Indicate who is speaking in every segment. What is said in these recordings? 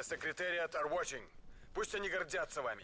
Speaker 1: The Secretariat are watching. Пусть они гордятся вами.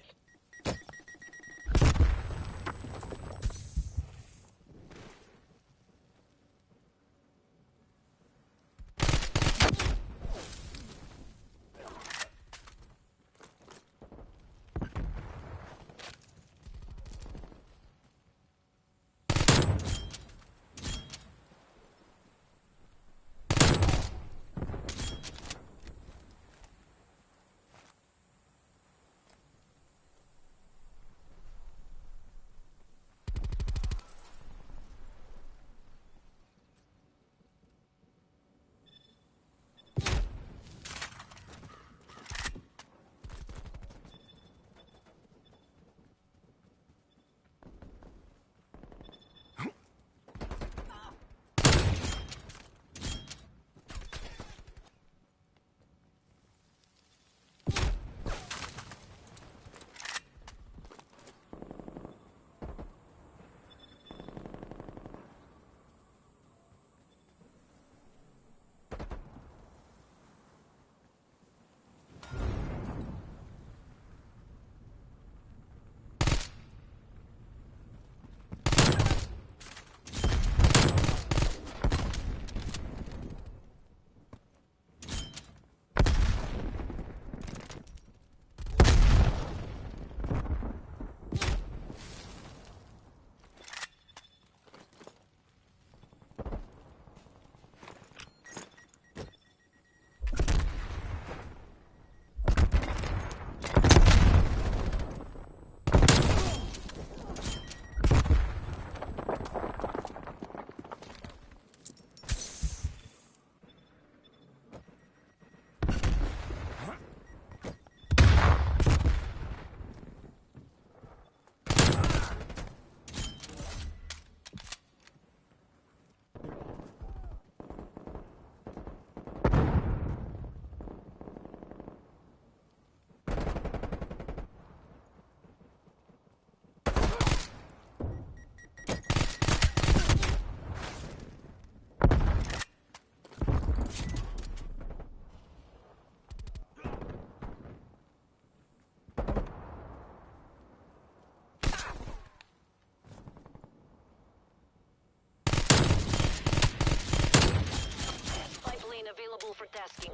Speaker 2: Available for tasking.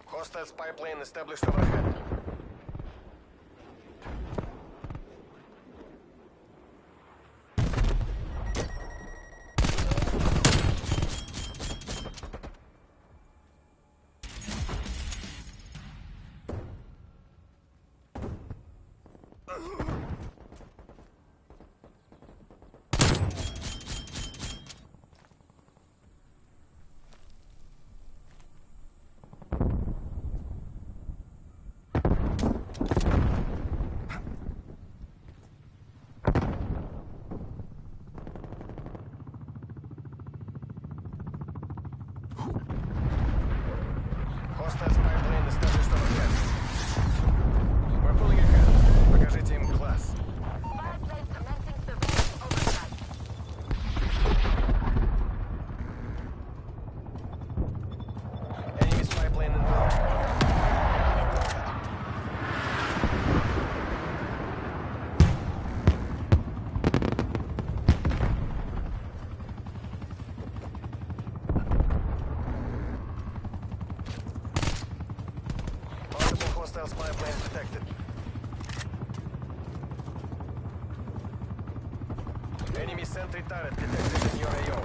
Speaker 1: Hostile spy plane established overhead. Hostile spy plane established overhead. We're pulling ahead. Покажите им класс.
Speaker 2: Spy plane commencing surveillance overnight.
Speaker 1: Enemy spy plane in hostile spy plane detected. Enemy sentry turret detected in your AO.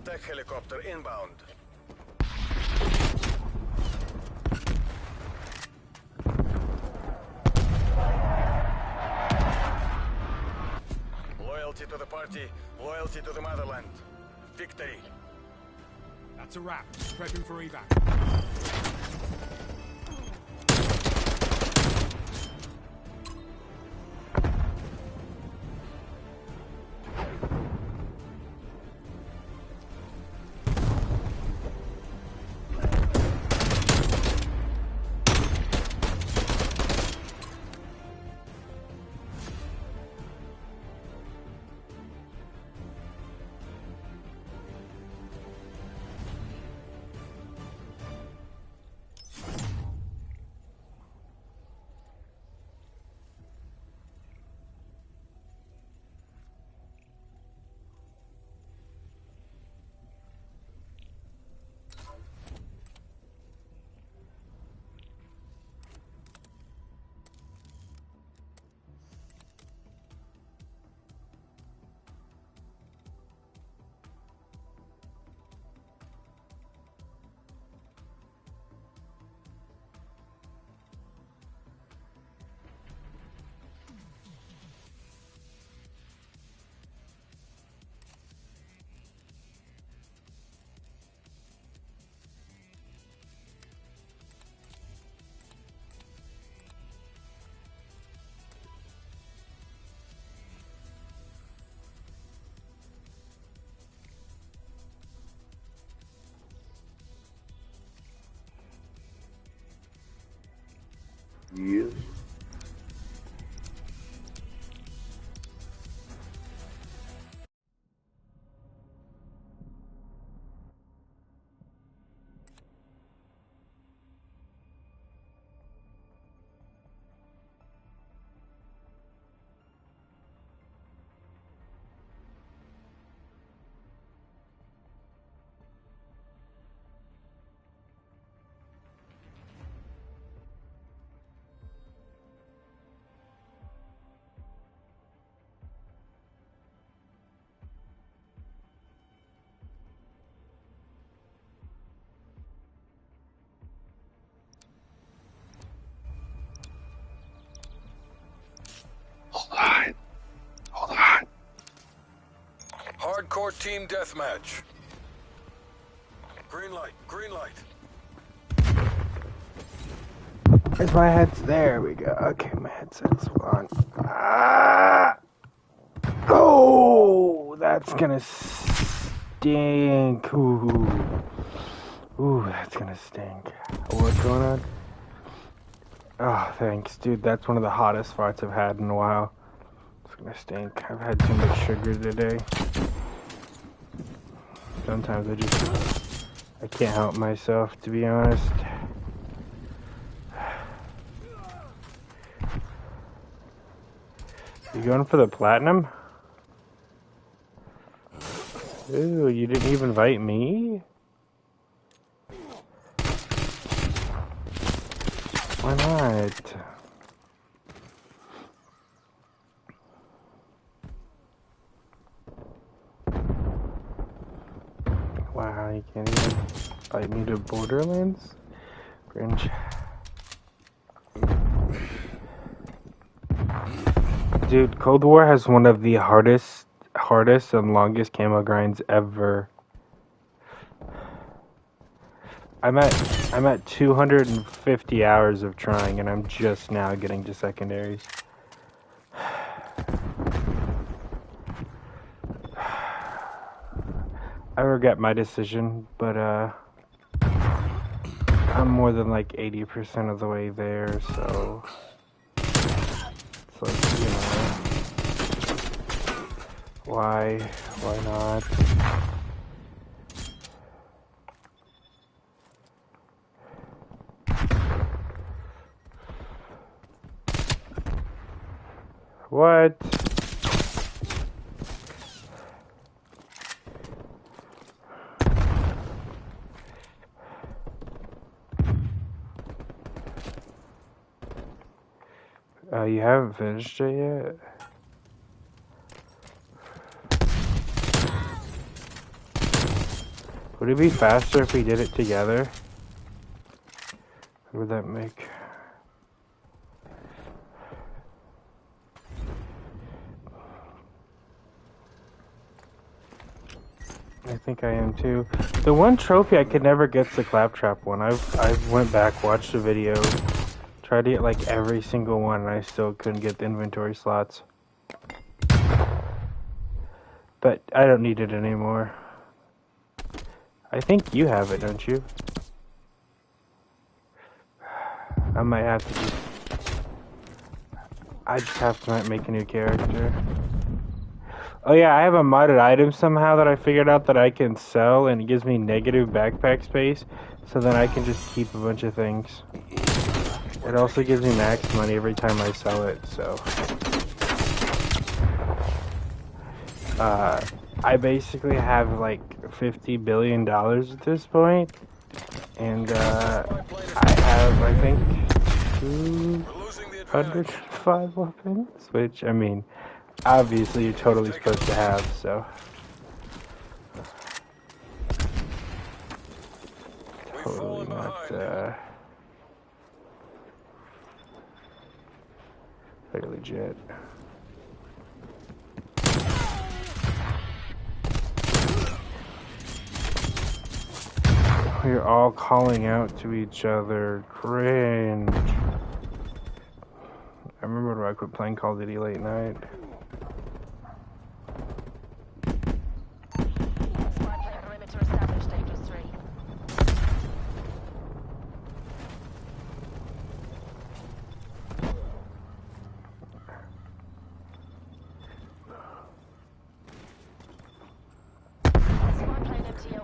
Speaker 1: attack helicopter inbound. Loyalty to the party, loyalty to the motherland. Victory.
Speaker 3: That's a wrap. Prepping for evac.
Speaker 4: Yes. Hold on.
Speaker 1: Hardcore team deathmatch. Green light, green light.
Speaker 4: Where's my headset? There we go. Okay, my headset's on. Ah! Oh, that's gonna stink. Ooh, that's gonna stink. What's going on? Oh, thanks, dude. That's one of the hottest farts I've had in a while. It's gonna stink. I've had too much sugar today. Sometimes I can't help myself, to be honest. You going for the platinum? Ooh, you didn't even invite me? Why not? Wow, you can't even invite me to Borderlands? Cringe. Dude, Cold War has one of the hardest and longest camo grinds ever. I'm at 250 hours of trying, and I'm just now getting to secondaries. I regret my decision, but I'm more than like 80% of the way there, so it's like, you know, why not? What? You haven't finished it yet? Would it be faster if we did it together? What would that make? I think I am too. The one trophy I could never get's the claptrap one. I've went back, watched the video, tried to get like every single one, and I still couldn't get the inventory slots. But I don't need it anymore. I think you have it, don't you? I might have to just... I just have to make a new character. Oh yeah, I have a modded item somehow that I figured out that I can sell, and it gives me negative backpack space, so then I can just keep a bunch of things. It also gives me max money every time I sell it, so... I basically have like $50 billion at this point, and I have, I think, 205 weapons, which, I mean, obviously you're totally supposed to have, so. Totally not, very legit. We're all calling out to each other. Cringe. I remember when I quit playing Call of Duty late night.
Speaker 2: Perimeter established, Dangerous 3.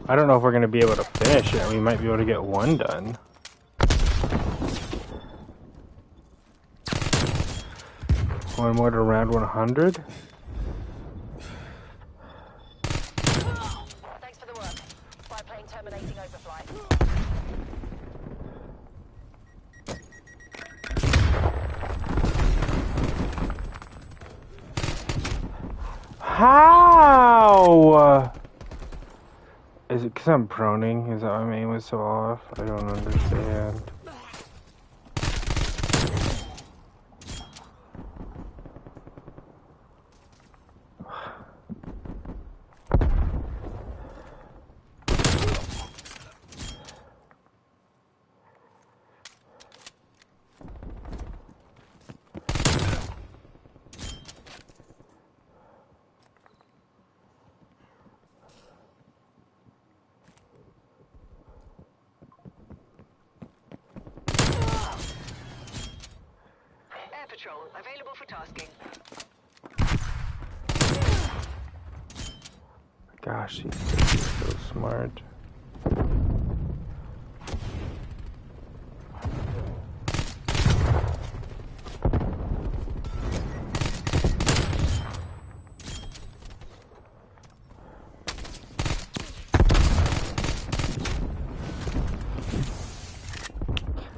Speaker 4: I don't know if we're going to be able to finish it. We might be able to get one done. One more to round 100.
Speaker 2: Thanks for the work. Spy plane terminating overflight.
Speaker 4: How? Is it because I'm proning? Is that why my aim was so off? I don't understand.
Speaker 2: Patrol available for tasking.
Speaker 4: Gosh, these kids are so smart.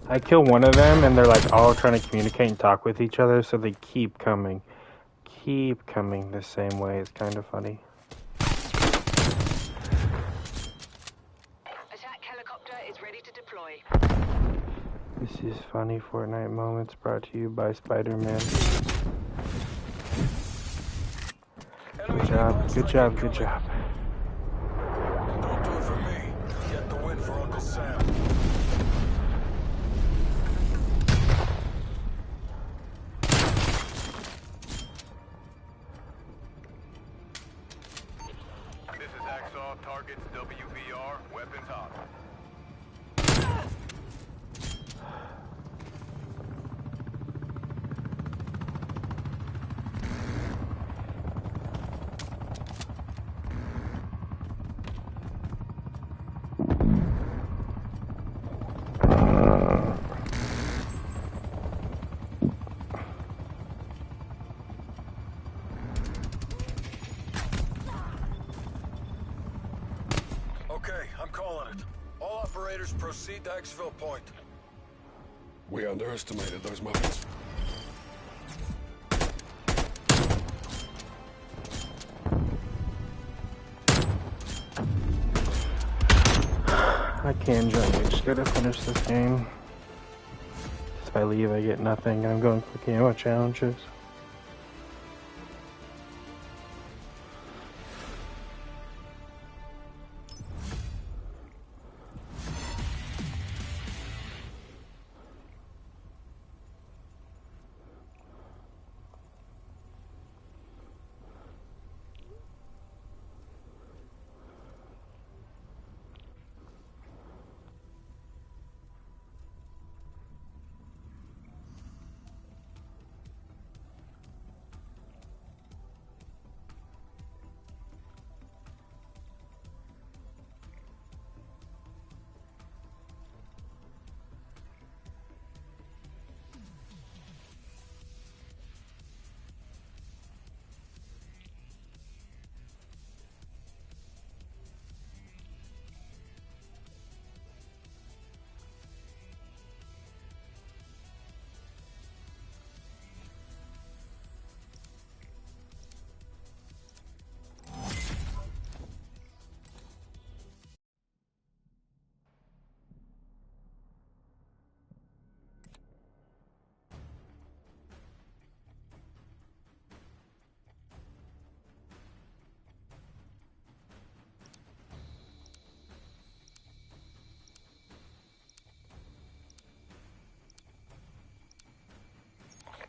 Speaker 4: I kill one of them and they're like all trying to communicate and talk with each other, so they keep coming the same way. It's kind of funny.
Speaker 2: Attack helicopter is ready to deploy.
Speaker 4: This is Funny Fortnite Moments brought to you by Spider-Man. Good job, good job, good job.
Speaker 1: Don't do it for me. Get the win for Uncle Sam. This is Hacksaw. Targets WVR. Weapons hot. Okay, I'm calling it. All operators proceed to Exfil Point.
Speaker 3: We underestimated those muppets.
Speaker 4: I can join. I just gotta finish this game. If I leave, I get nothing. I'm going for camo challenges.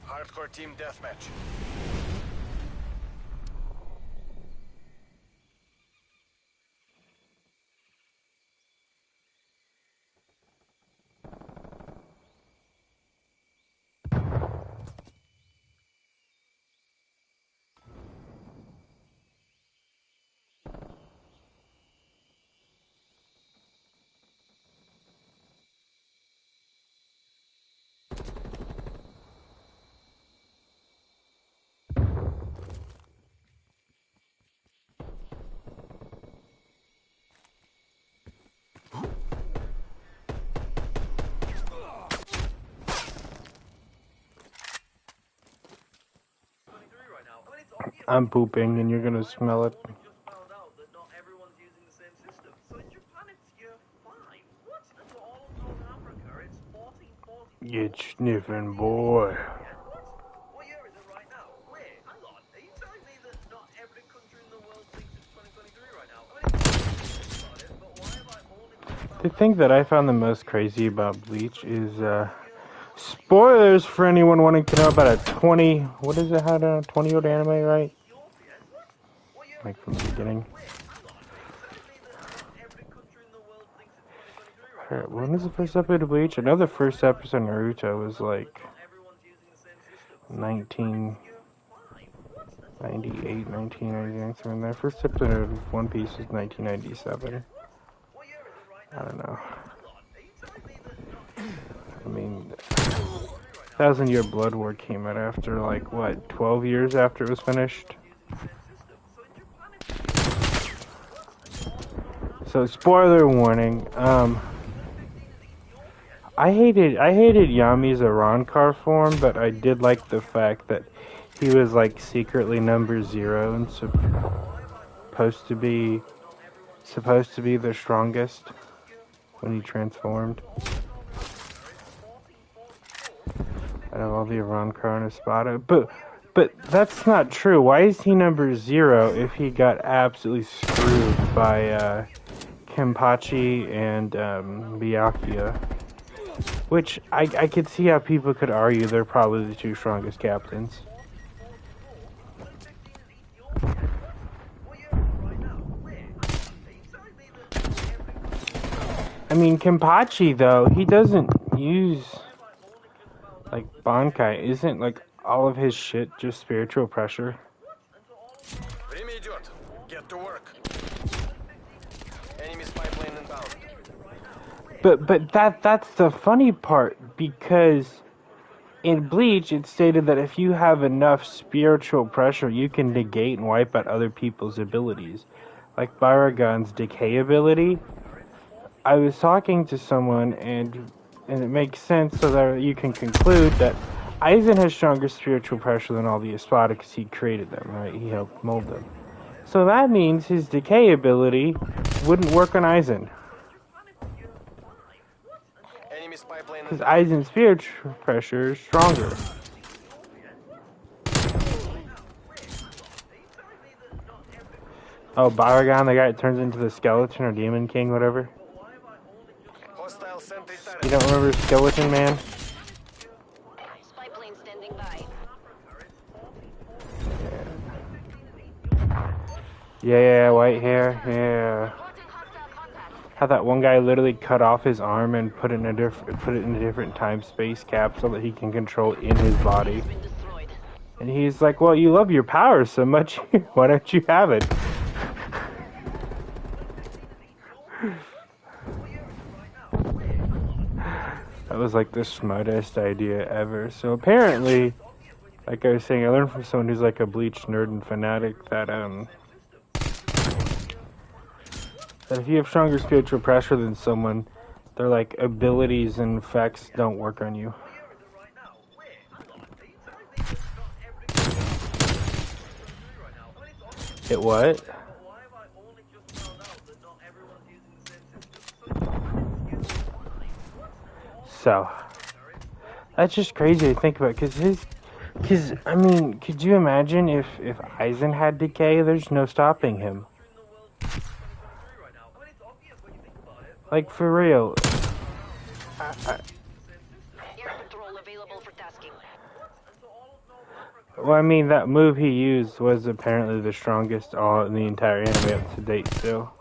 Speaker 1: Hardcore team deathmatch.
Speaker 4: I'm pooping and you're gonna smell it. Get sniffing, boy.
Speaker 5: What year is it right now? Wait, hang on. Are you telling me that not every country in the world thinks it's 2023 right now? I mean, but why have I only...
Speaker 4: The thing that I found the most crazy about Bleach is, spoilers for anyone wanting to know about a 20, what is it, how to 20-year-old anime, right? Like from the beginning. Alright, when was the first episode of Bleach? I know the first episode of Naruto was like 1998, 1999, something like that. First episode of One Piece was 1997. I don't know. I mean, Thousand Year Blood War came out after like, what, 12 years after it was finished? So, spoiler warning, I hated Yami's Arankar form, but I did like the fact that he was like secretly number 0 and supposed to be the strongest when he transformed. Out of all the Arankar and Espada, but that's not true. Why is he number 0 if he got absolutely screwed by Kenpachi and Byakuya? Which I could see how people could argue they're probably the 2 strongest captains. I mean, Kenpachi though, he doesn't use like Bankai. Isn't like all of his shit just spiritual pressure?
Speaker 1: Время идет. Get to work. Enemy spy plane inbound.
Speaker 4: But that's the funny part, because in Bleach it stated that if you have enough spiritual pressure, you can negate and wipe out other people's abilities. Like Baragon's decay ability. I was talking to someone and it makes sense so that you can conclude that Aizen has stronger spiritual pressure than all the Espada because he created them, right? He helped mold them. So that means his decay ability wouldn't work on Aizen.
Speaker 1: Enemy spy plane
Speaker 4: Because Aizen's spirit pressure is stronger. Oh, Baragon, the guy that turns into the skeleton or Demon King, whatever.
Speaker 1: hostile sentry turret.
Speaker 4: You don't remember Skeleton Man?
Speaker 2: Spy plane standing by.
Speaker 4: Yeah, white hair, yeah.
Speaker 2: Reporting hostile contact.
Speaker 4: How that one guy literally cut off his arm and put it in a different time space capsule that he can control in his body.
Speaker 2: Been destroyed.
Speaker 4: And he's like, well, you love your power so much, why don't you have it? That was like the smartest idea ever. So apparently, like I was saying, I learned from someone who's like a Bleach nerd and fanatic that if you have stronger spiritual pressure than someone, their like abilities and effects don't work on you. It what? So, that's just crazy to think about, because, I mean, could you imagine if Aizen had decay? There's no stopping him. Like, for real.
Speaker 2: Air patrol available for tasking.
Speaker 4: Well, I mean, that move he used was apparently the strongest all in the entire anime up to date, still.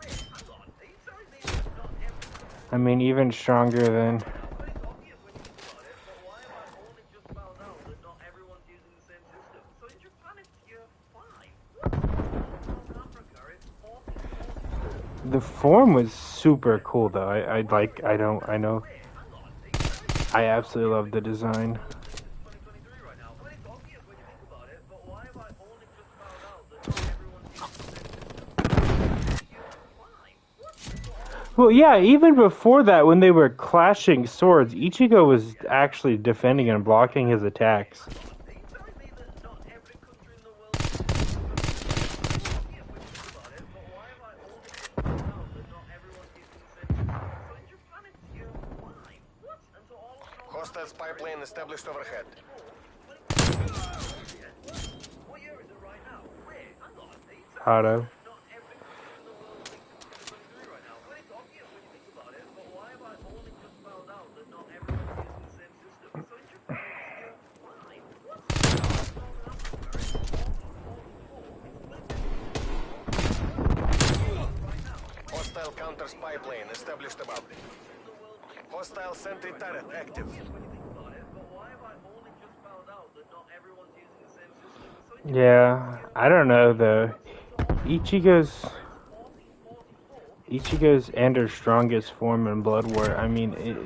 Speaker 4: I mean, even stronger than... The form was super cool, though. I absolutely love the design. Well, yeah, even before that, when they were clashing swords, Ichigo was actually defending and blocking his attacks.
Speaker 1: Hostile spy plane established overhead.
Speaker 4: Hado.
Speaker 1: Hostile counter spy plane established above. Hostile sentry turret active.
Speaker 4: Yeah, I don't know though. Ichigo's Ender's strongest form in Blood War. I mean, it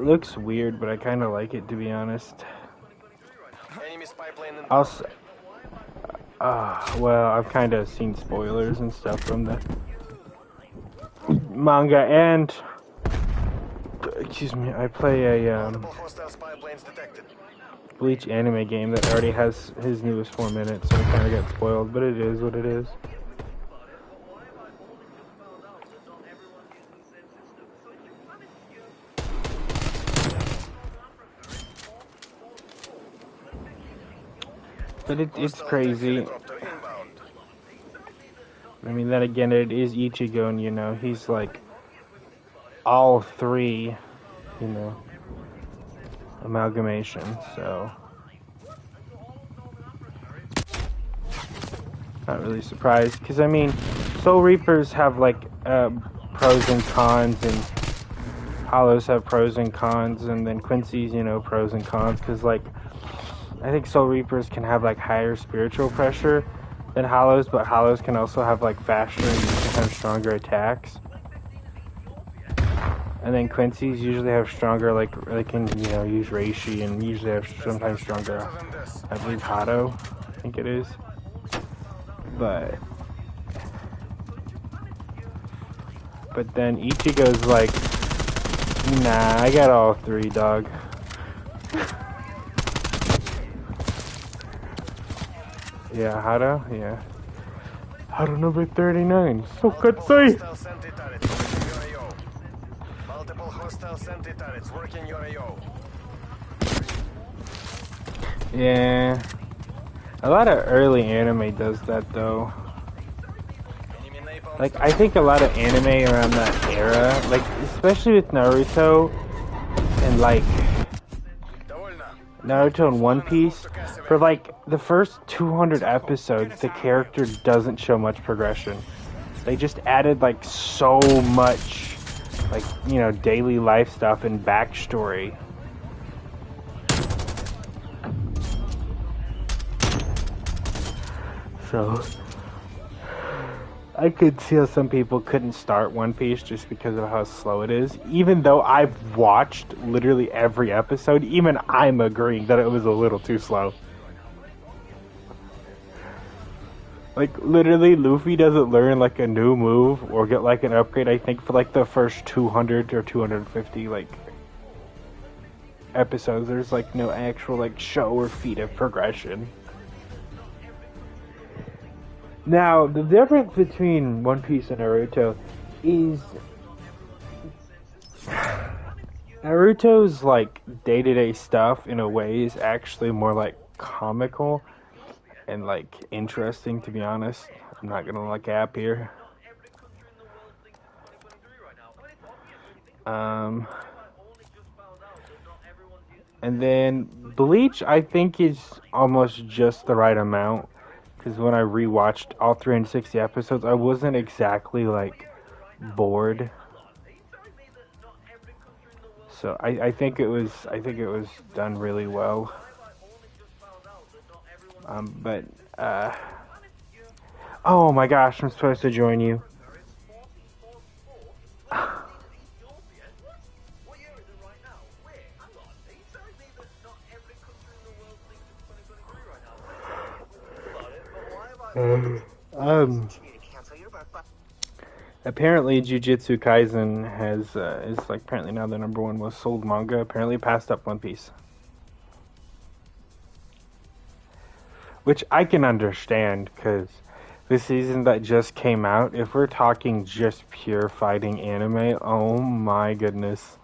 Speaker 4: looks weird, but I kind of like it, to be honest.
Speaker 1: Enemy spy plane in
Speaker 4: Also, well, I've kind of seen spoilers and stuff from the manga, and excuse me, I play a
Speaker 1: multiple hostile spy planes detected.
Speaker 4: Bleach anime game that already has his newest form in it, so I kind of got spoiled, but it is what it is. But it's crazy.
Speaker 1: Helicopter inbound.
Speaker 4: I mean, then again, it is Ichigo, and, you know, he's like all three, you know, amalgamation, so not really surprised, because I mean, Soul Reapers have like pros and cons, and Hollows have pros and cons, and then Quincy's, you know, pros and cons, because like I think Soul Reapers can have like higher spiritual pressure than Hollows, but Hollows can also have like faster and sometimes stronger attacks. And then Quincy's usually have stronger, like, they can, you know, use Reishi, and usually have sometimes stronger, I believe, Hado, I think it is. But then Ichigo's like, nah, I got all three, dog. Yeah, Hado? Yeah. Hado number 39. So Katsui!
Speaker 1: Hostile sentry turret. Multiple hostile sentry turrets working your AO.
Speaker 4: Yeah. A lot of early anime does that though.
Speaker 1: Enemy napalm
Speaker 4: Like, I think a lot of anime around that era, like, especially with Naruto and, like,
Speaker 1: Довольно.
Speaker 4: Naruto and One Piece, for, like, the first 200 episodes, the character doesn't show much progression. They just added, like, so much, like, you know, daily life stuff and backstory. So I could see how some people couldn't start One Piece just because of how slow it is. Even though I've watched literally every episode, even I'm agreeing that it was a little too slow. Like, literally, Luffy doesn't learn, like, a new move or get, like, an upgrade, I think, for, like, the first 200 or 250, like, episodes. There's, like, no actual, like, show or feat of progression. Now, the difference between One Piece and Naruto is Naruto's, like, day-to-day stuff, in a way, is actually more, like, comical and, like, interesting, to be honest. I'm not gonna, like, cap here. And then Bleach, I think, is almost just the right amount. Because when I rewatched all 360 episodes, I wasn't exactly, like, bored. So I think it was done really well. Oh my gosh, I'm supposed to join you. Apparently Jujutsu Kaisen is like apparently now the #1 most sold manga. Apparently passed up One Piece, which I can understand because the season that just came out, if we're talking just pure fighting anime, oh my goodness.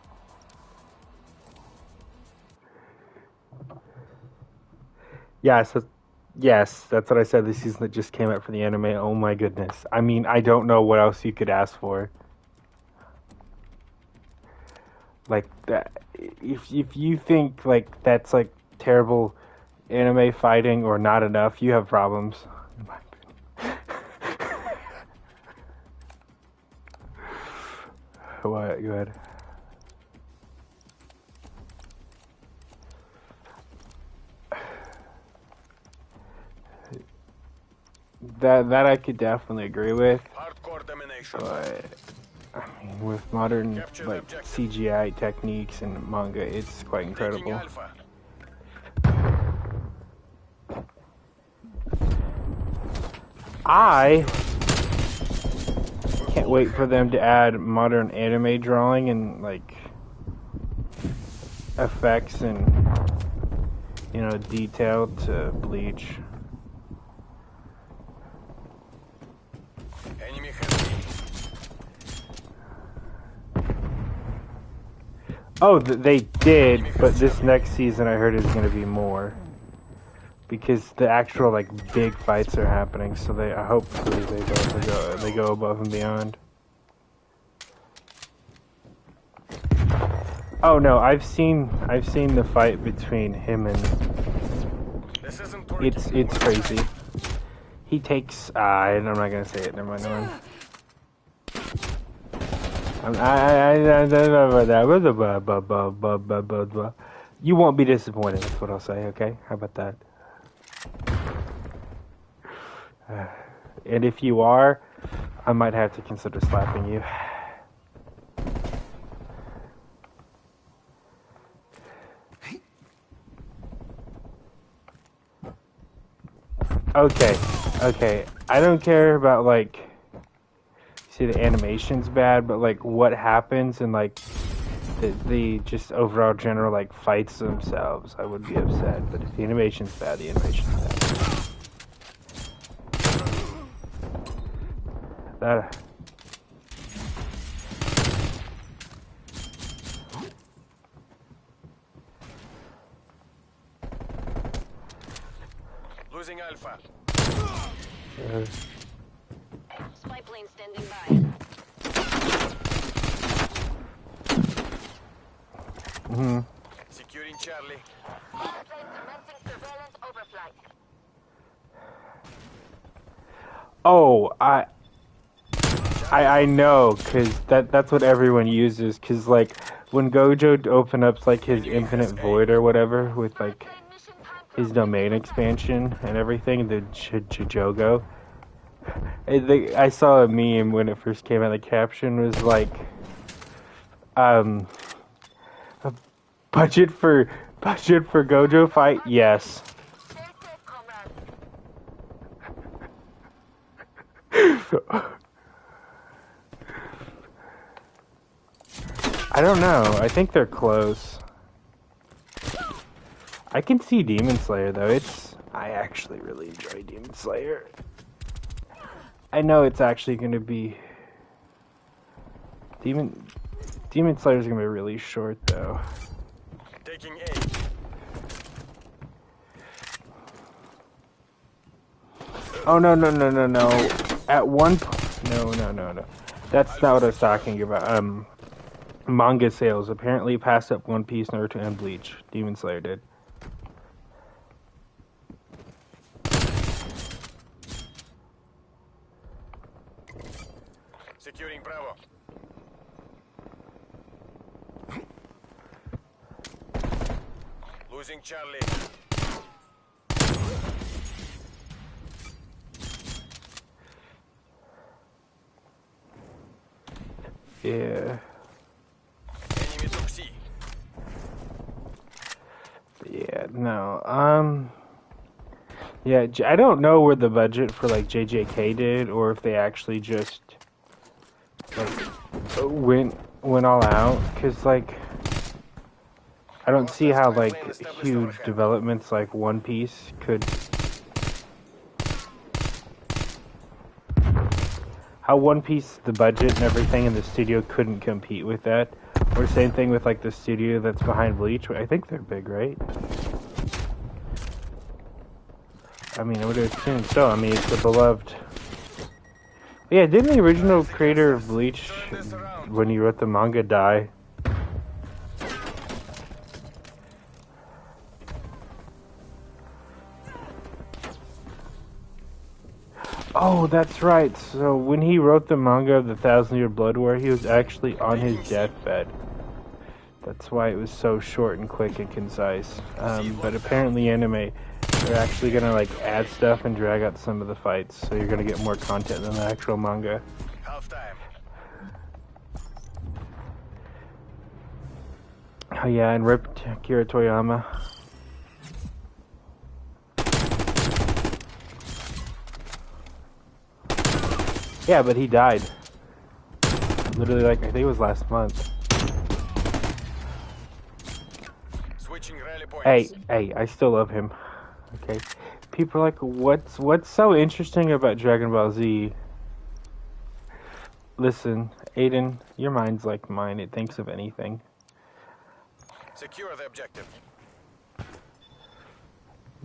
Speaker 4: Yes, that's what I said. The season that just came out for the anime. Oh my goodness. I mean, I don't know what else you could ask for. Like that, if you think like that's like terrible anime fighting or not enough, you have problems. In my opinion. What? Go ahead. That I could definitely agree with.
Speaker 1: Hardcore domination.
Speaker 4: But I mean, with modern like CGI techniques and manga, it's quite incredible.
Speaker 1: Alpha.
Speaker 4: I can't wait for them to add modern anime drawing and like effects and, you know, detail to Bleach.
Speaker 1: Enemy heavy.
Speaker 4: Oh, they did, but this next season I heard is going to be more. Because the actual like big fights are happening, so hopefully they go above and beyond. Oh no, I've seen the fight between him and it's crazy. He takes I'm not gonna say it. Never mind. I don't know about that. You won't be disappointed. That's what I'll say. Okay, how about that? And if you are, I might have to consider slapping you. Okay. I don't care about like, see, the animation's bad, but like what happens and like the just overall general like fights themselves, I would be upset. But if the animation's bad, the animation's bad.
Speaker 1: Losing Alpha.
Speaker 2: Spy plane standing by.
Speaker 1: Securing Charlie.
Speaker 2: Spy plane commencing surveillance overflight.
Speaker 4: Oh, I know, cause that's what everyone uses. Cause like when Gojo opened up like his infinite void or whatever with like his domain expansion and everything, the Jogo. I saw a meme when it first came out. The caption was like, a budget for Gojo fight, yes.
Speaker 2: Stay safe, comrade.
Speaker 4: I don't know. I think they're close. I can see Demon Slayer though. I actually really enjoy Demon Slayer. I know it's actually going to be Demon Slayer's going to be really short though.
Speaker 1: Taking A.
Speaker 4: Oh no. At one no. That's not what I was talking about. Manga sales apparently passed up One Piece, Naruto, and Bleach. Demon Slayer did.
Speaker 1: Securing Bravo. Losing Charlie.
Speaker 4: Yeah.
Speaker 1: Enemy took C.
Speaker 4: Yeah, no. Yeah, I don't know where the budget for like JJK did, or if they actually just like went all out. Cause like I don't see how like huge developments like One Piece could. How One Piece, the budget and everything in the studio couldn't compete with that. Or same thing with like the studio that's behind Bleach. I think they're big, right? I mean, I would assume so. I mean, it's a beloved. Yeah, didn't the original creator of Bleach, when he wrote the manga, die? Oh, that's right. So when he wrote the manga of the 1,000-Year Blood War, he was actually on his deathbed. That's why it was so short and quick and concise. But apparently anime, they're actually gonna like add stuff and drag out some of the fights, so you're gonna get more content than the actual manga.
Speaker 1: Half time.
Speaker 4: Oh yeah, and rip Akira Toriyama. Yeah, but he died. Literally, like, I think it was last month.
Speaker 1: Switching rally points.
Speaker 4: Hey, I still love him. Okay. People are like, what's so interesting about Dragon Ball Z? Listen, Aiden, your mind's like mine. It thinks of anything.
Speaker 1: Secure the objective.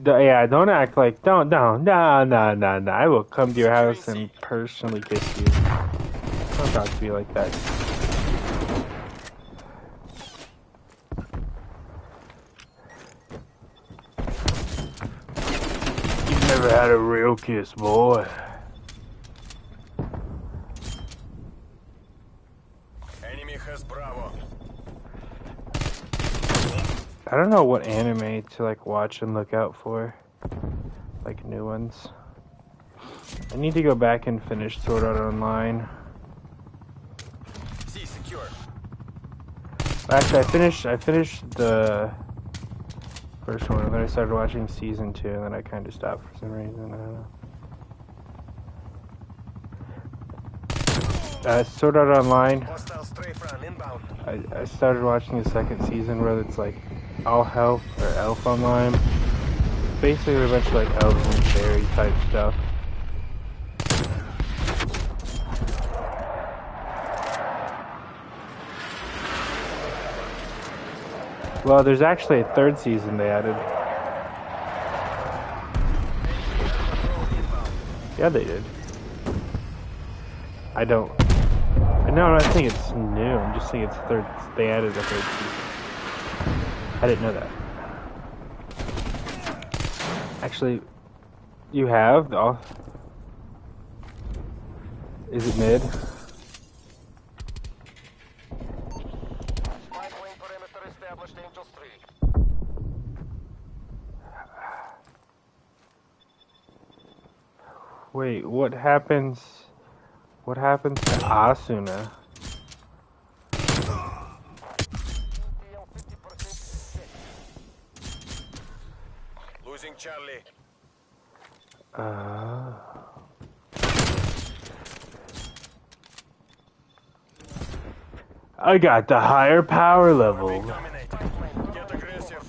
Speaker 4: Yeah, don't act like, no. I will come to your house and personally kiss you. Don't talk to me like that. You've never had a real kiss, boy.
Speaker 1: Enemy has Bravo.
Speaker 4: I don't know what anime to like watch and look out for, like new ones. I need to go back and finish Sword Art Online.
Speaker 1: C secure.
Speaker 4: Actually, I finished the first one, and then I started watching season 2, and then I kind of stopped for some reason. I don't know. Sword Art Online.
Speaker 1: Hostile strafe run inbound.
Speaker 4: I started watching the second season where it's like all health or elf online. Basically a bunch of like elves and fairy type stuff. Well, there's actually a third season they added. Yeah, they did. I don't. No, I'm not saying it's new. I'm just saying it's third. They added a third season. I didn't know that. Actually, you have. Oh, is it mid?
Speaker 1: Spy plane perimeter established, Angels 3.
Speaker 4: Wait, what happens? What happens to Asuna?
Speaker 1: Losing Charlie.
Speaker 4: I got the higher power level.
Speaker 1: Dominate. Get aggressive.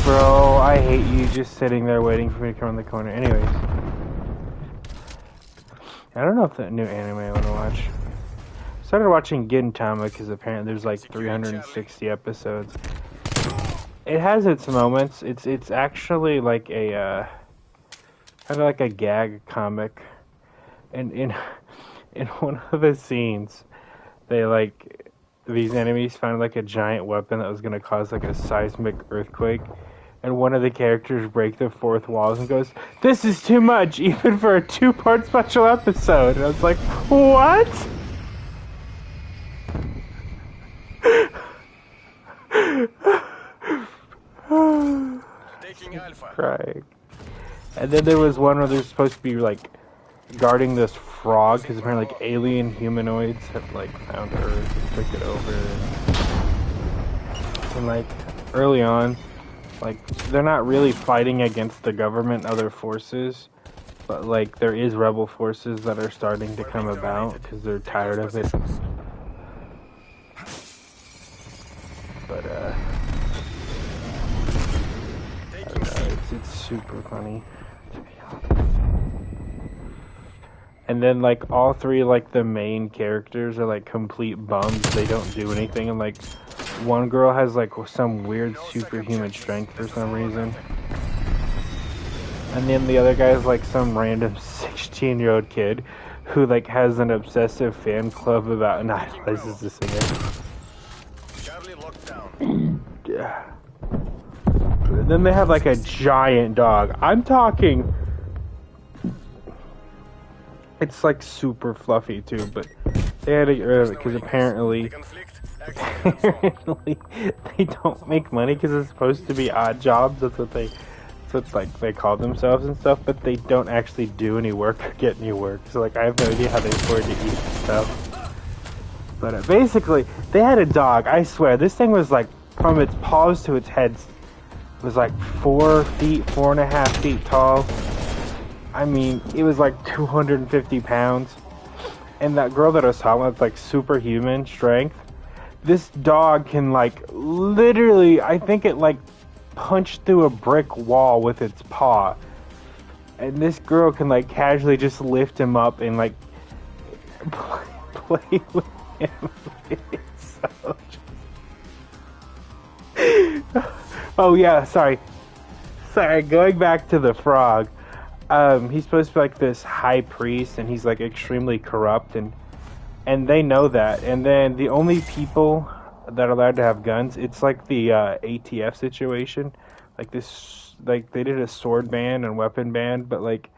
Speaker 4: Bro, I hate you just sitting there waiting for me to come around the corner. Anyways. I don't know if that new anime I want to watch. Started watching Gintama because apparently there's like 360 episodes. It has its moments. It's actually like a kind of like a gag comic. And in one of the scenes, they like these enemies found like a giant weapon that was gonna cause like a seismic earthquake. And one of the characters break the fourth walls and goes, "This is too much, even for a 2-part special episode." And I was like, what?
Speaker 1: Taking Alpha.
Speaker 4: Crying. And then there was one where they're supposed to be like guarding this frog because apparently like alien humanoids have like found Earth and took it over. And like early on, like they're not really fighting against the government, other forces, but like there is rebel forces that are starting to come about because they're tired of it. But I don't know, it's super funny. And then like all three like the main characters are like complete bums. They don't do anything, and like one girl has like some weird superhuman strength for some reason. And then the other guy is like some random 16-year-old kid who like has an obsessive fan club about and idolizes the singer.
Speaker 1: Charlie locked down.
Speaker 4: Yeah. And then they have like a giant dog. I'm talking. It's like super fluffy too, but they had to get rid of it because apparently they don't make money because it's supposed to be odd jobs. That's what they call themselves and stuff, but they don't actually do any work or get any work. So like I have no idea how they afford to eat stuff. But basically, they had a dog. I swear, this thing was like from its paws to its head. It was like 4 feet, 4.5 feet tall. I mean, it was like 250 pounds. And that girl that I was talking about with like superhuman strength, this dog can like literally, I think it like punched through a brick wall with its paw. And this girl can like casually just lift him up and like play with him. It's so oh yeah, sorry, going back to the frog. He's supposed to be like this high priest, and he's like extremely corrupt, and they know that. And then the only people that are allowed to have guns, it's like the ATF situation, like this, like they did a sword ban and weapon ban, but like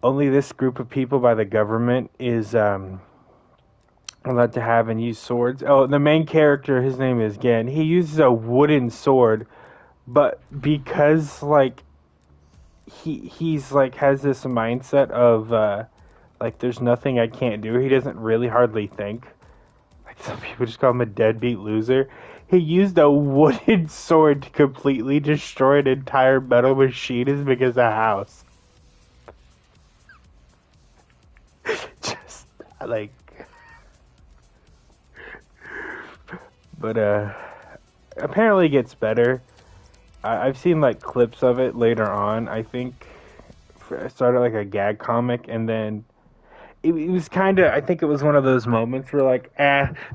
Speaker 4: only this group of people by the government is allowed to have and use swords. Oh, the main character, his name is Gen. He uses a wooden sword, but because like he's like has this mindset of like there's nothing I can't do. He doesn't really hardly think. Like some people just call him a deadbeat loser. He used a wooden sword to completely destroy an entire metal machine as big as a house. Just like, but apparently it gets better. I've seen like clips of it later on. I think it started like a gag comic, and then it was kind of, I think it was one of those moments where like,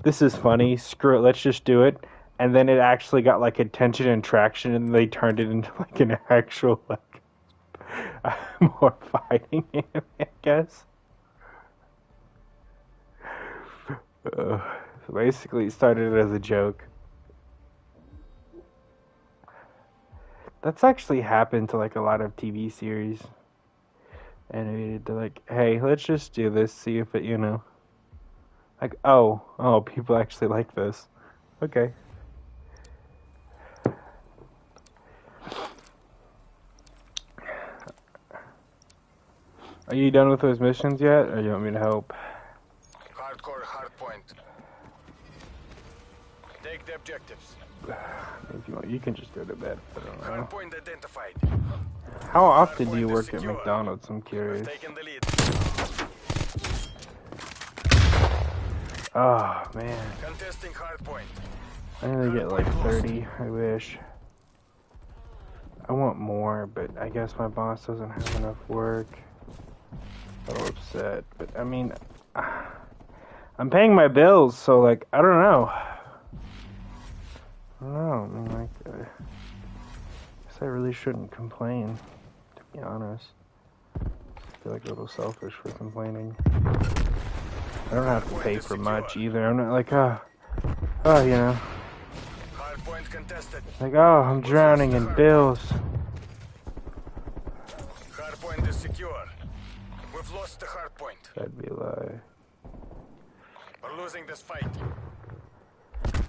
Speaker 4: this is funny, screw it, let's just do it. and then it actually got like attention and traction, and they turned it into like an actual like more fighting anime, I guess. So basically, it started as a joke. That's actually happened to like a lot of TV series. Animated to like, hey, let's just do this, see if it, like, oh, people actually like this. Okay. Are you done with those missions yet, or you want me to help?
Speaker 1: Hardcore hardpoint. Take the objectives.
Speaker 4: If you want, you can just go to bed. I don't know.
Speaker 1: Hardpoint identified.
Speaker 4: How often do you
Speaker 1: Hardpoint is
Speaker 4: work at
Speaker 1: secure.
Speaker 4: McDonald's? I'm
Speaker 1: We've
Speaker 4: curious.
Speaker 1: taken the lead.
Speaker 4: Oh man,
Speaker 1: Contesting hardpoint.
Speaker 4: I need to get like 30. I wish. I want more, but I guess my boss doesn't have enough work. I'm a little upset, but I mean, I'm paying my bills, so like, I don't know. I mean, like, I guess I really shouldn't complain, to be honest. I feel like a little selfish for complaining. I don't have to pay for much either. I'm not like,
Speaker 1: Hardpoint contested.
Speaker 4: like, oh, I'm drowning in bills.
Speaker 1: Hardpoint is secure. We've lost the hardpoint.
Speaker 4: That'd be a lie.
Speaker 1: We're losing this fight.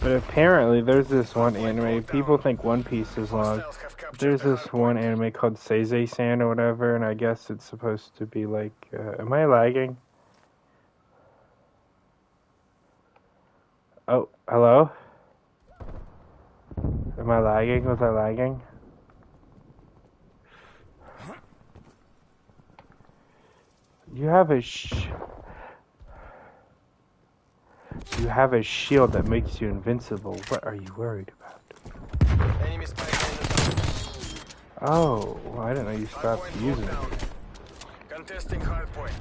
Speaker 4: But apparently, there's this one anime. People think One Piece is long.
Speaker 1: Hostiles have captured
Speaker 4: There's
Speaker 1: the
Speaker 4: this one
Speaker 1: hardpoint.
Speaker 4: anime called Seizei-san or whatever, and I guess it's supposed to be like, am I lagging? Oh, hello? Am I lagging? Was I lagging? You have a shield that makes you invincible. What are you worried about?
Speaker 1: Enemy spy plane is down.
Speaker 4: Oh, well, I didn't know you stopped
Speaker 1: Hardpoint
Speaker 4: using
Speaker 1: locked
Speaker 4: it.
Speaker 1: down. Contesting hardpoint.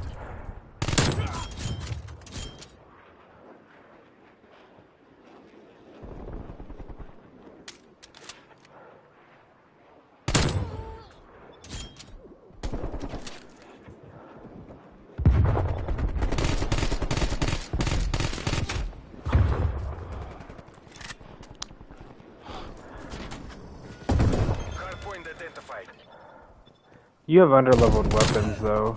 Speaker 1: Hardpoint identified.
Speaker 4: You have underleveled weapons, though.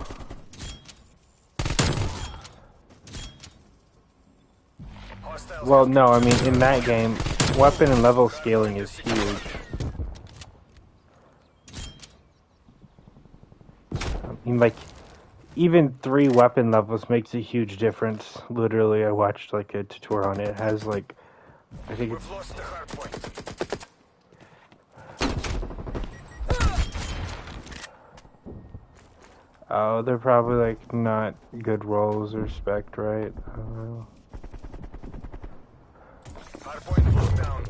Speaker 1: Hostiles
Speaker 4: Well,
Speaker 1: have
Speaker 4: no, I
Speaker 1: captured
Speaker 4: mean, in that game, weapon and level scaling is huge. I mean, like, even 3 weapon levels makes a huge difference. Literally, I watched, like, a tutorial on it. It has, like, I think it's...
Speaker 1: We've lost the hardpoint.
Speaker 4: Oh, they're probably, like, not good rolls or spec, right? I don't know.
Speaker 1: Hardpoint locked down.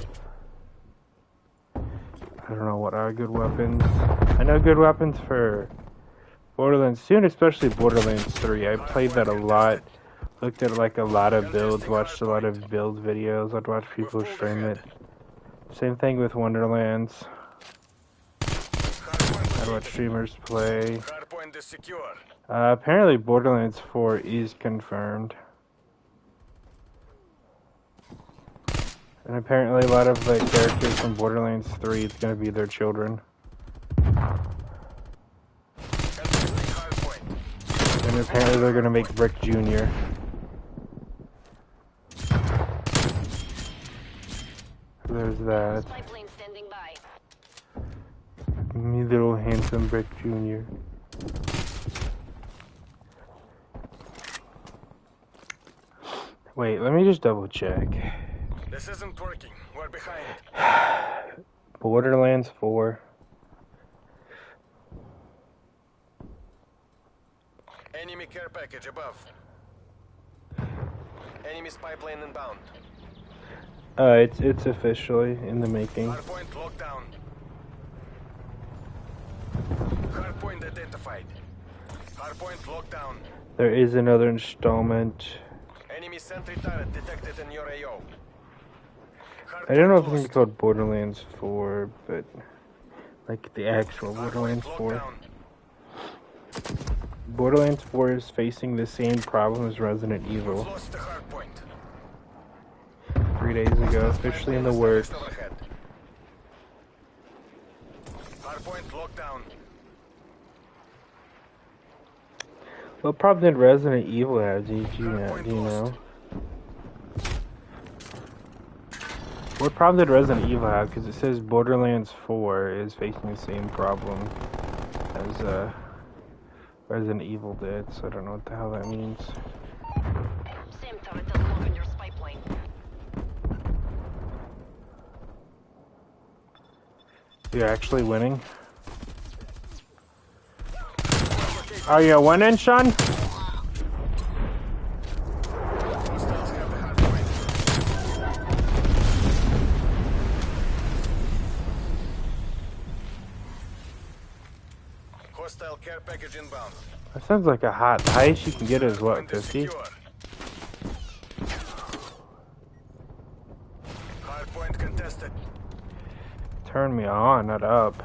Speaker 4: I don't know what are good weapons. I know good weapons for Borderlands 2, and especially Borderlands 3. I played that a lot. Looked at like a lot of builds, watched a lot of build videos. I'd watch people stream it. Same thing with Wonderlands. I'd watch streamers play.
Speaker 1: Hardpoint is secure.
Speaker 4: Apparently Borderlands 4 is confirmed. And apparently a lot of the characters from Borderlands 3, it's gonna be their children.
Speaker 1: Contesting hardpoint.
Speaker 4: And apparently they're gonna make Rick Jr. There's that.
Speaker 2: Spy plane standing by.
Speaker 4: Me little handsome Rick Jr. Wait, let me just double check.
Speaker 1: This isn't working. We're behind.
Speaker 4: Borderlands 4.
Speaker 1: Enemy care package above. Enemy spy plane inbound.
Speaker 4: It's officially in the making.
Speaker 1: Hardpoint locked down. Hardpoint identified. Hardpoint locked down.
Speaker 4: There is another installment.
Speaker 1: Enemy sentry turret detected in your AO.
Speaker 4: I don't know if it's called Borderlands 4, but like the actual Borderlands 4. Borderlands 4 is facing the same problem as Resident Evil.
Speaker 1: Lost the hard point.
Speaker 4: 3 days ago, officially in the works.
Speaker 1: Hard point locked down.
Speaker 4: What problem did Resident Evil have? Do you know? What problem did Resident Evil have? Because it says Borderlands 4 is facing the same problem as Resident Evil did, so I don't know what the hell that means.
Speaker 2: Sim turret doesn't look in your spy plane.
Speaker 4: You're actually winning? Are you winning, Sean?
Speaker 1: Hostiles have the hard point. Hostile care package inbound.
Speaker 4: That sounds like a hot. The highest you can get is what,
Speaker 1: Point is
Speaker 4: 50?
Speaker 1: secure. Hard point contested.
Speaker 4: Turn me on, not up.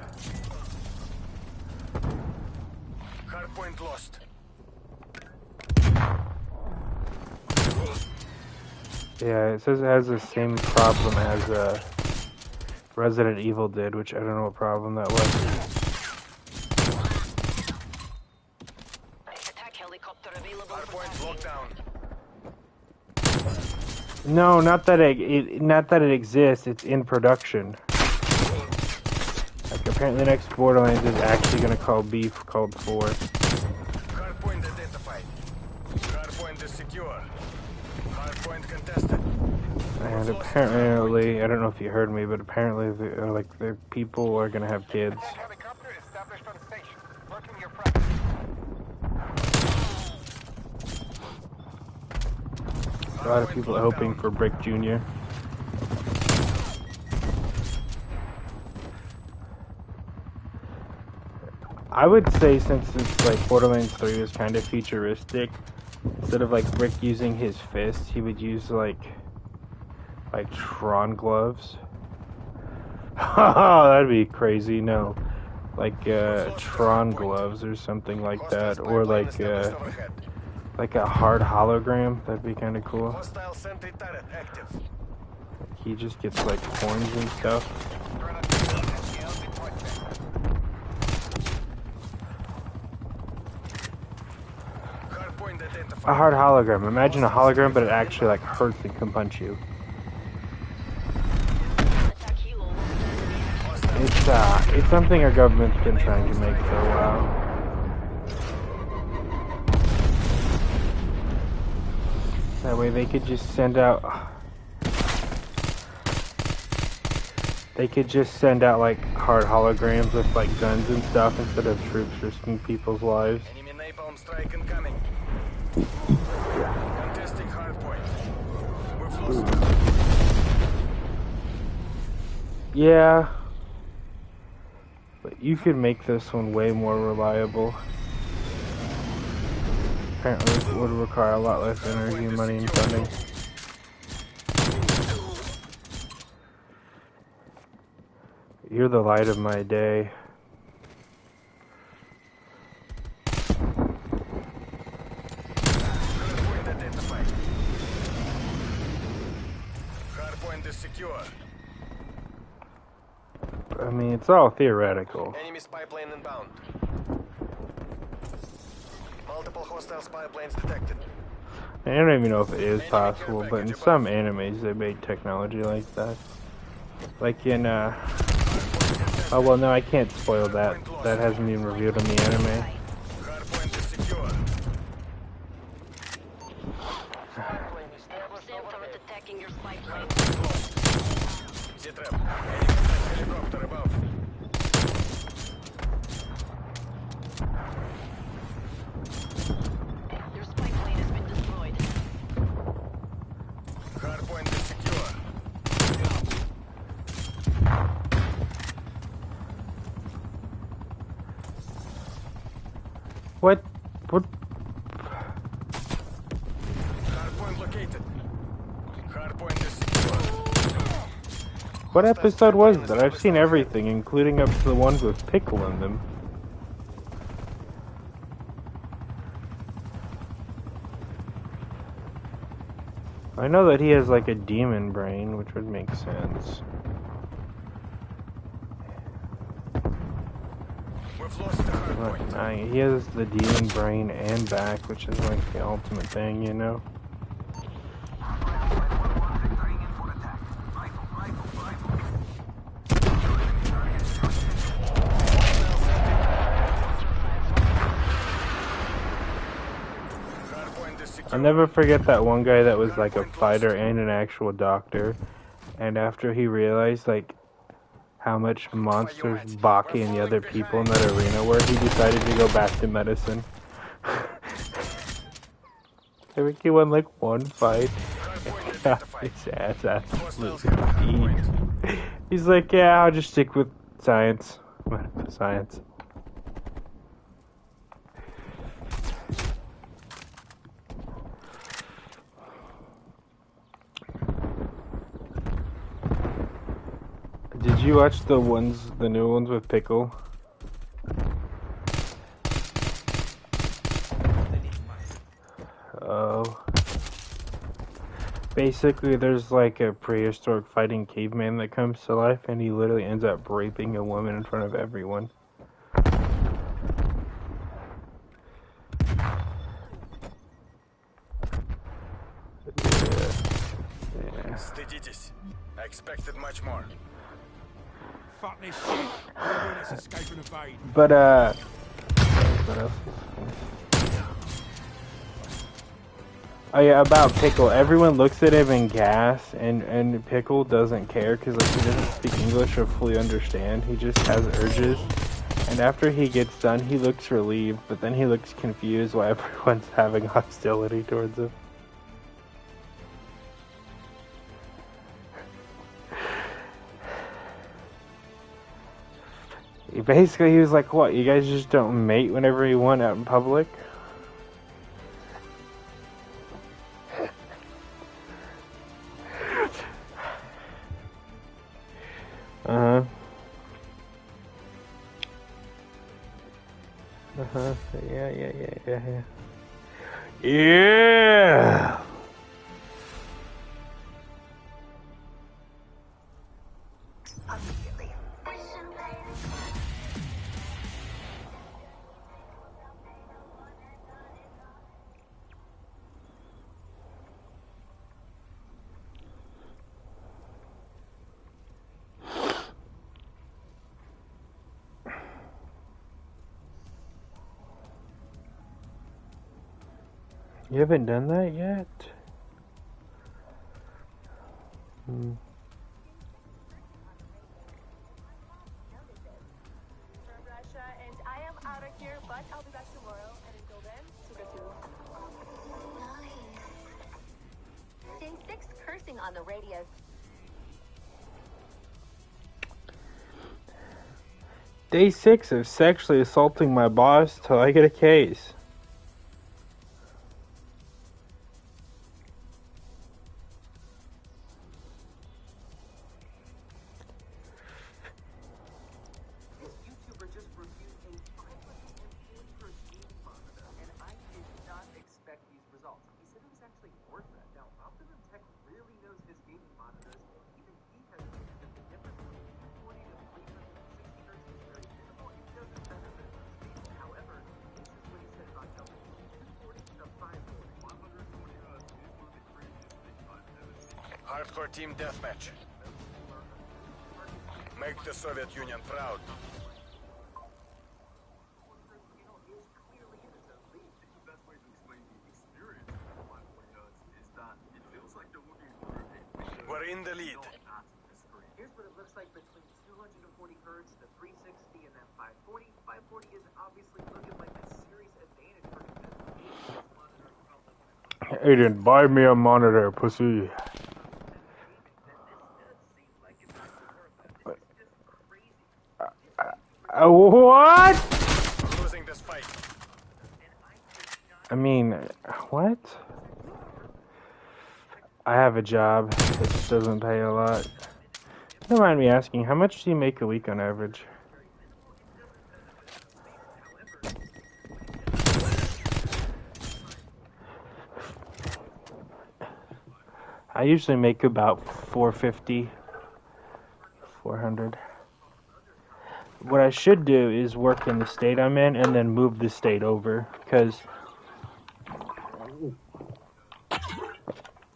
Speaker 1: Hard point lost.
Speaker 4: Yeah, it says it has the same problem as Resident Evil did, which I don't know what problem that was.
Speaker 2: Attack helicopter available
Speaker 1: Hard
Speaker 2: for
Speaker 1: point locked down.
Speaker 4: No, not that it exists. It's in production. Like apparently, the next Borderlands is actually gonna be called 4.
Speaker 1: Hard point identified. Hard point is secure. Hard point contested.
Speaker 4: And apparently, I don't know if you heard me, but apparently, the people are gonna have kids.
Speaker 1: Helicopter established on station. Working your practice.
Speaker 4: A lot of people are hoping for Brick Jr. I would say since it's like Borderlands 3 is kind of futuristic, instead of like Brick using his fist, he would use like Tron gloves. Oh, that'd be crazy. No, like Tron gloves or something like that, or like a hard hologram. That'd be kind of cool.
Speaker 1: Hostile sentry turret active.
Speaker 4: He just gets like horns and stuff.
Speaker 1: Hard point identified.
Speaker 4: A hard hologram. Imagine a hologram, but it actually like hurts and can punch you.
Speaker 2: attack helo will stand in.
Speaker 4: It's something our government's been trying to make for a while. That way they could just send out like hard holograms with like guns and stuff instead of troops risking people's lives.
Speaker 1: Enemy napalm strike incoming. Contesting hard point. We've lost the hard point.
Speaker 4: Yeah. But you could make this one way more reliable. Apparently it would require a lot less energy, money, and funding. You're the light of my day.
Speaker 1: Hard point identified. Hard point is secure.
Speaker 4: I mean, it's all theoretical.
Speaker 1: Enemy spy plane inbound. Multiple hostile spy planes detected.
Speaker 4: I don't even know if it is possible, but in some animes they made technology like that. Like in, oh well, no, I can't spoil that. That hasn't been revealed in the anime.
Speaker 1: Hard point is secure.
Speaker 2: Sim turret attacking your spy plane.
Speaker 1: Z-trap. Enemy helicopter above.
Speaker 2: Your spy plane has been destroyed.
Speaker 1: Hard point is secure.
Speaker 4: What?
Speaker 1: Hard point located. Hard point is secure.
Speaker 4: What episode was that? I've seen everything, including up to the ones with Pickle in them. I know that he has like a demon brain, which would make sense.
Speaker 1: We've lost the hard
Speaker 4: But
Speaker 1: point.
Speaker 4: nah, he has the demon brain and back, which is like the ultimate thing, you know?
Speaker 1: Hardpoint is secure.
Speaker 4: I'll never forget that one guy that was like a fighter and an actual doctor, and after he realized like how much monsters Baki and the other people in that arena were, he decided to go back to medicine. I think he won like one fight and got his ass absolutely beat. He's like, yeah, I'll just stick with science. Medical science. Did you watch the new ones with Pickle? Oh. Basically, there's like a prehistoric fighting caveman that comes to life, and he literally ends up raping a woman in front of everyone. Yeah.
Speaker 1: Стыдитесь. I expected much more.
Speaker 3: Fuck this shit. Everyone is escape and evade.
Speaker 4: But what else? Oh yeah, about Pickle. Everyone looks at him and gasps, and Pickle doesn't care because like he doesn't speak English or fully understand. He just has urges, and after he gets done, he looks relieved, but then he looks confused why everyone's having hostility towards him. Basically, he was like, "What? You guys just don't mate whenever you want out in public?" Uh-huh. Uh-huh. Yeah. Yeah! You haven't done that yet? Hmm.
Speaker 6: Russia, and I am out of here, but I'll be back tomorrow, and until then, sugar too.
Speaker 7: Day 6 cursing on the radio.
Speaker 4: Day 6 of sexually assaulting my boss till I get a case.
Speaker 1: Hardcore team deathmatch. Make the Soviet Union proud. We're in the lead.
Speaker 5: Here's what it looks like between 240 hertz, the 360, and then 540. 540 is obviously looking like a serious advantage for him.
Speaker 4: Aiden, buy me a monitor, pussy. What?
Speaker 1: Losing this fight.
Speaker 4: I mean, what? I have a job. It doesn't pay a lot. don't mind me asking, how much do you make a week on average? I usually make about 450, 400. What I should do is work in the state I'm in and then move the state over, because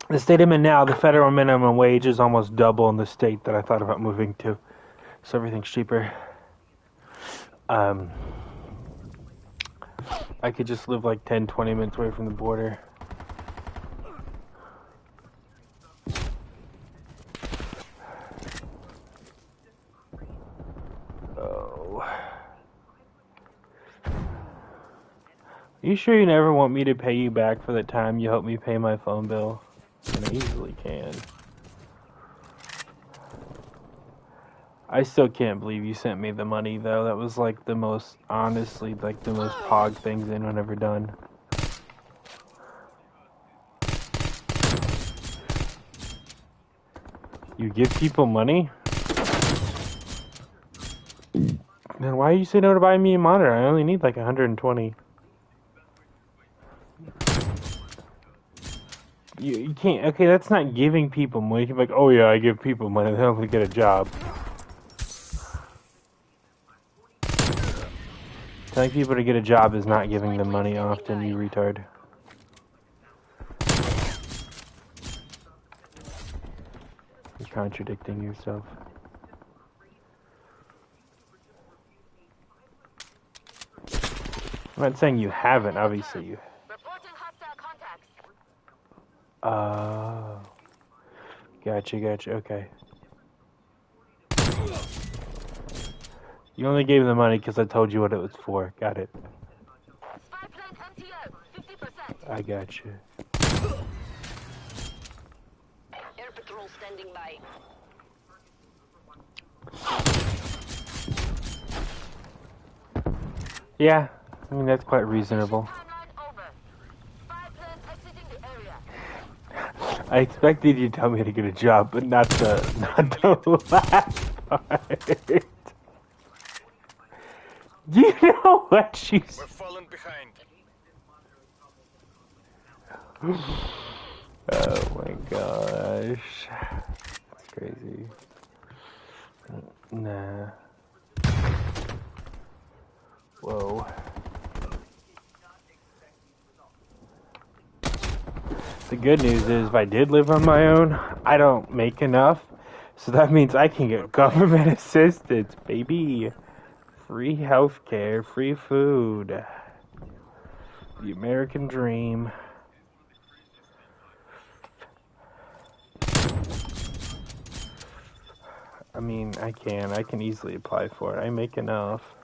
Speaker 4: the state I'm in now, the federal minimum wage is almost double in the state that I thought about moving to. So everything's cheaper. I could just live like 10, 20 minutes away from the border. Oh. Are you sure you never want me to pay you back for the time you helped me pay my phone bill? I easily can. I still can't believe you sent me the money, though. That was like the most, honestly, like the most pog things anyone ever done. You give people money? Then why you say no to buy me a monitor? I only need like 120. You can't, okay, that's not giving people money. You can be like, oh yeah, I give people money, they don't get a job. Telling people to get a job is not giving them money often, you retard. You're contradicting yourself. I'm not saying you haven't, obviously you.
Speaker 7: Reporting hostile contacts.
Speaker 4: Gotcha, okay. You only gave the money because I told you what it was for. Got it.
Speaker 7: Spy plane MTO, 50%.
Speaker 4: I gotcha.
Speaker 7: Air patrol standing by.
Speaker 4: Yeah, I mean, that's quite reasonable.
Speaker 7: Timeline over. Spy plane exiting the area.
Speaker 4: I expected you to tell me to get a job, but not the last part. You know what she's...
Speaker 1: We're falling behind.
Speaker 4: Oh my gosh. That's crazy. Nah. Whoa. The good news is if I did live on my own, I don't make enough. So that means I can get government assistance, baby. Free healthcare, free food. The American dream. I mean, I can easily apply for it. I make enough.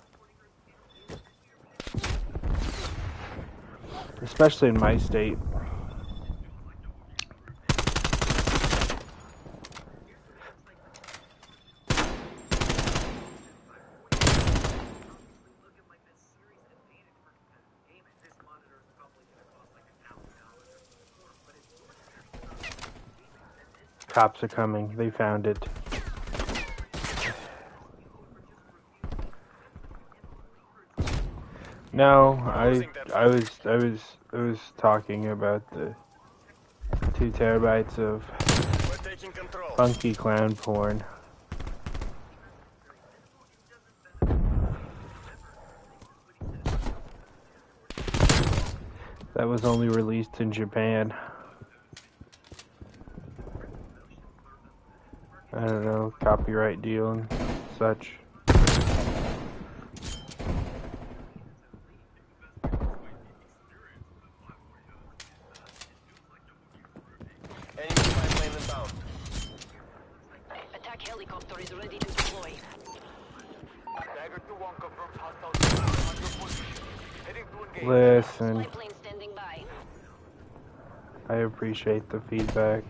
Speaker 4: Especially in my state. Cops are coming. They found it. No, I was talking about the 2 terabytes of
Speaker 1: We're taking control.
Speaker 4: funky clown porn. That was only released in Japan. I don't know, copyright deal and such.
Speaker 1: Enemy spy plane inbound.
Speaker 7: Attack helicopter is ready to deploy.
Speaker 5: Dagger 2-1 confirms hostile on your position. Heading to engage.
Speaker 4: Listen,
Speaker 7: Spy plane standing by.
Speaker 4: I appreciate the feedback.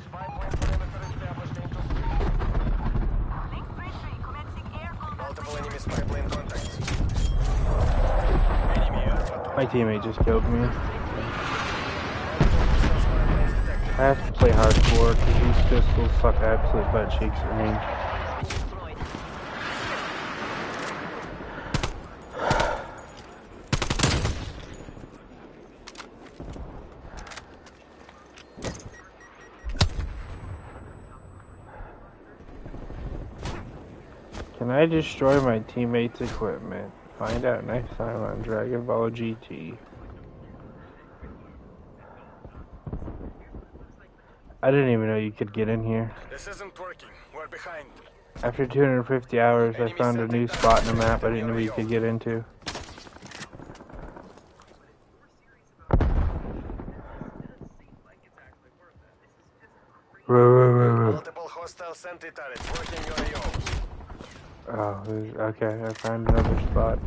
Speaker 5: Spy plane perimeter established into
Speaker 1: Multiple enemy spy plane contacts. Enemy Alpha 2.
Speaker 4: My teammate just killed me.
Speaker 1: Spy planes detected.
Speaker 4: I have to play hardcore because these pistols suck absolute butt cheeks at range. Can I destroy my teammates' equipment? Find out next time on Dragon Ball GT. I didn't even know you could get in here.
Speaker 1: This isn't working. We're behind.
Speaker 4: After 250 hours, I found a new spot in the map I didn't know you could get into.
Speaker 1: Multiple hostile sentry turrets working your AO.
Speaker 4: Oh, okay, I found another spot.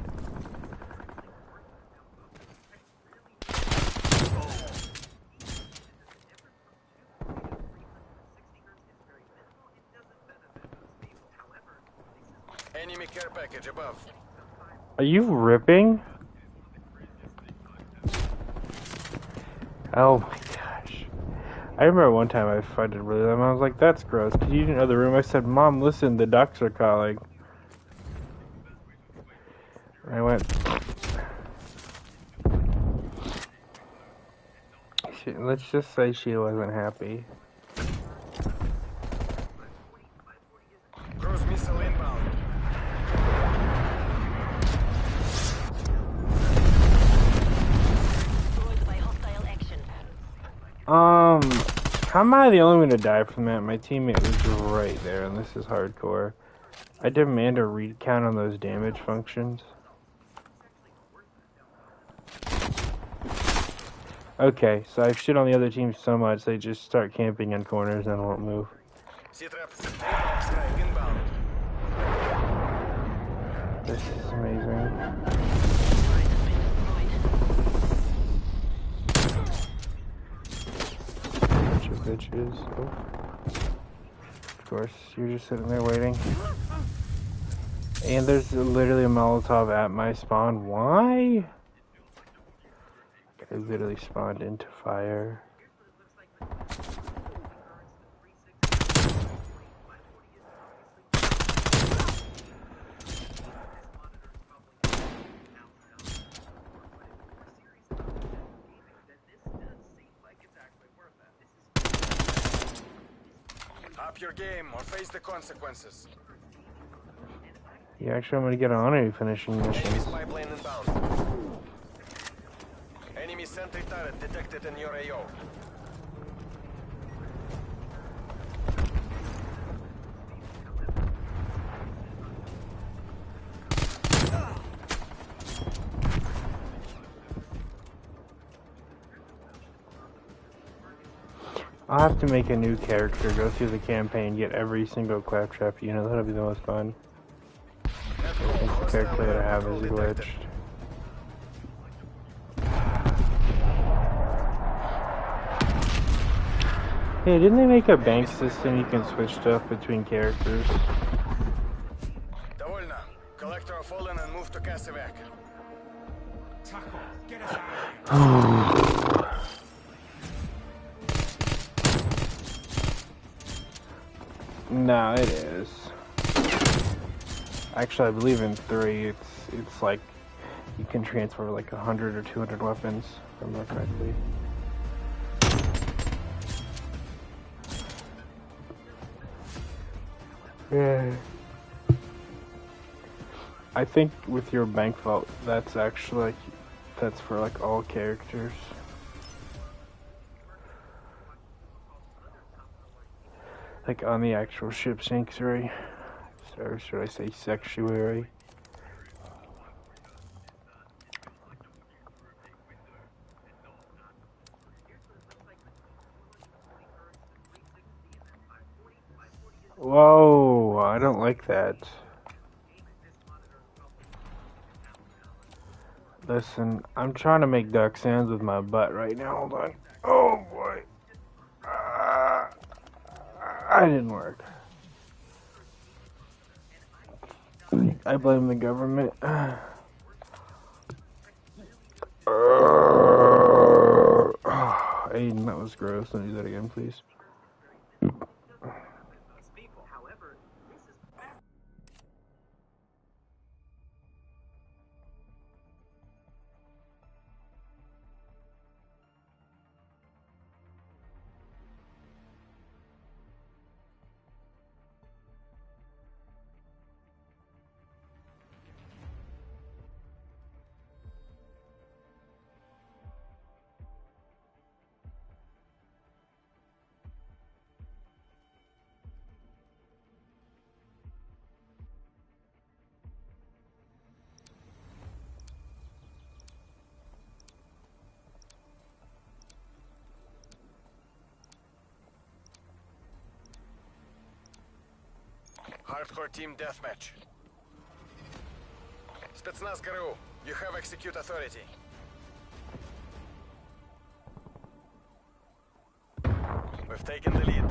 Speaker 1: Enemy care package above.
Speaker 4: Are you ripping? Oh my gosh. I remember one time I fighted with them. I was like, that's gross. Could you in the other room? I said, Mom, listen, the ducks are calling. And I went. Let's just say she wasn't happy.
Speaker 1: Cruise missile inbound.
Speaker 4: How am I the only one to die from that? My teammate was right there, and this is hardcore. I demand a recount on those damage functions. Okay, so I've shit on the other team so much they just start camping in corners and won't move.
Speaker 1: Inbound.
Speaker 4: This is amazing. Bunch of bitches. Oh. Of course, you're just sitting there waiting. And there's literally a Molotov at my spawn. Why? I literally spawned into fire.
Speaker 1: Up your game or face the consequences.
Speaker 4: Yeah, actually, I'm gonna get on to finishing
Speaker 1: Enemy
Speaker 4: missions.
Speaker 1: spy plane inbound. Enemy sentry turret detected in your AO.
Speaker 4: I'll have to make a new character, go through the campaign, get every single claptrap unit. That'll be the most fun. The character that I have is glitched. Hey, didn't they make a bank system you can switch stuff between characters?
Speaker 1: Довольно. Collect our fallen and move to Casevac.
Speaker 3: Tackle. Get us out of here.
Speaker 4: No, it is. Actually, I believe in 3. It's like you can transfer like 100 or 200 weapons, if I remember correctly. Yeah. I think with your bank vault, that's actually like, that's for like all characters. Like on the actual ship sanctuary. Or should I say sanctuary? Whoa, I don't like that. Listen, I'm trying to make duck sounds with my butt right now. Hold on. Oh boy. I didn't work. I blame the government. Aiden, that was gross. Don't do that again, please.
Speaker 5: People, however, this is
Speaker 1: Hardcore team deathmatch. Spetsnaz ГРУ, you have execute authority. We've taken the lead.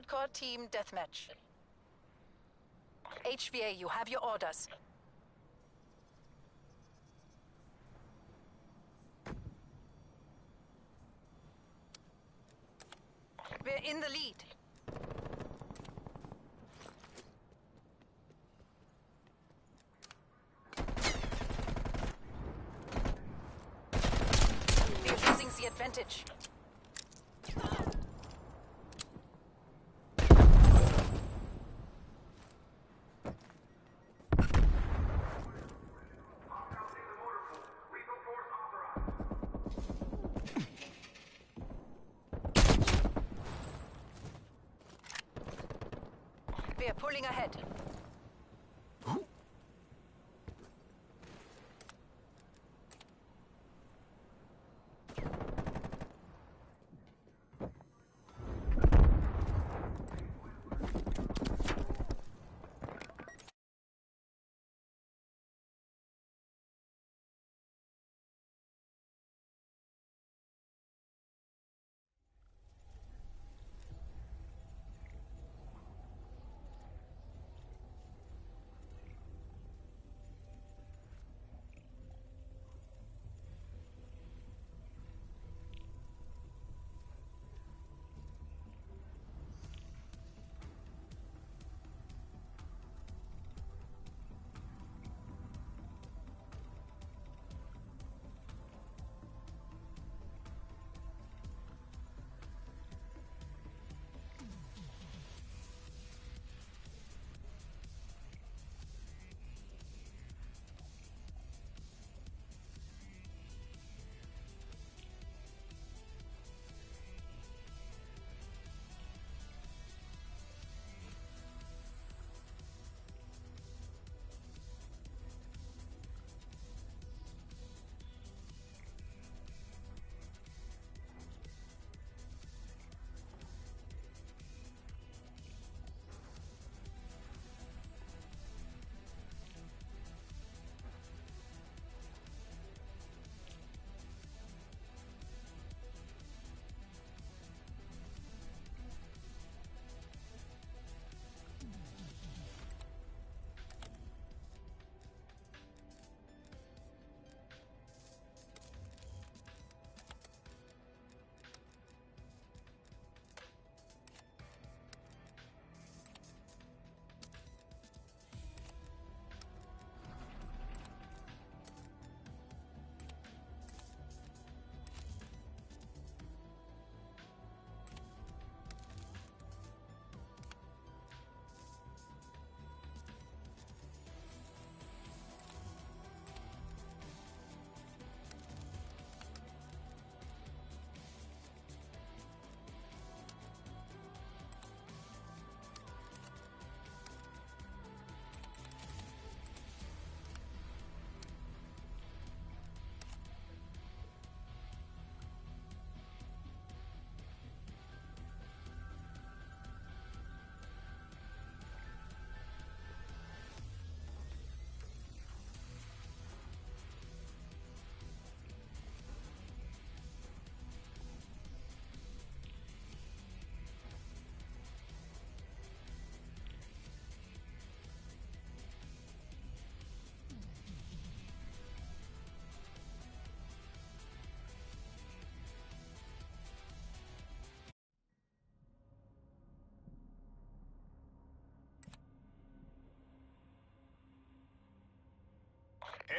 Speaker 7: hardcore team deathmatch. HVA, you have your orders. We're in the lead. We're losing the advantage. We are pulling ahead.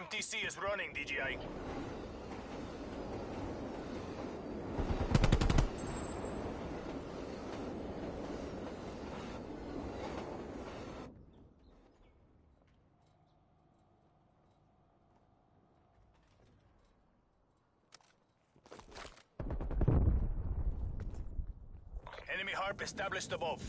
Speaker 1: MTC is running, DGI. Enemy harp established above.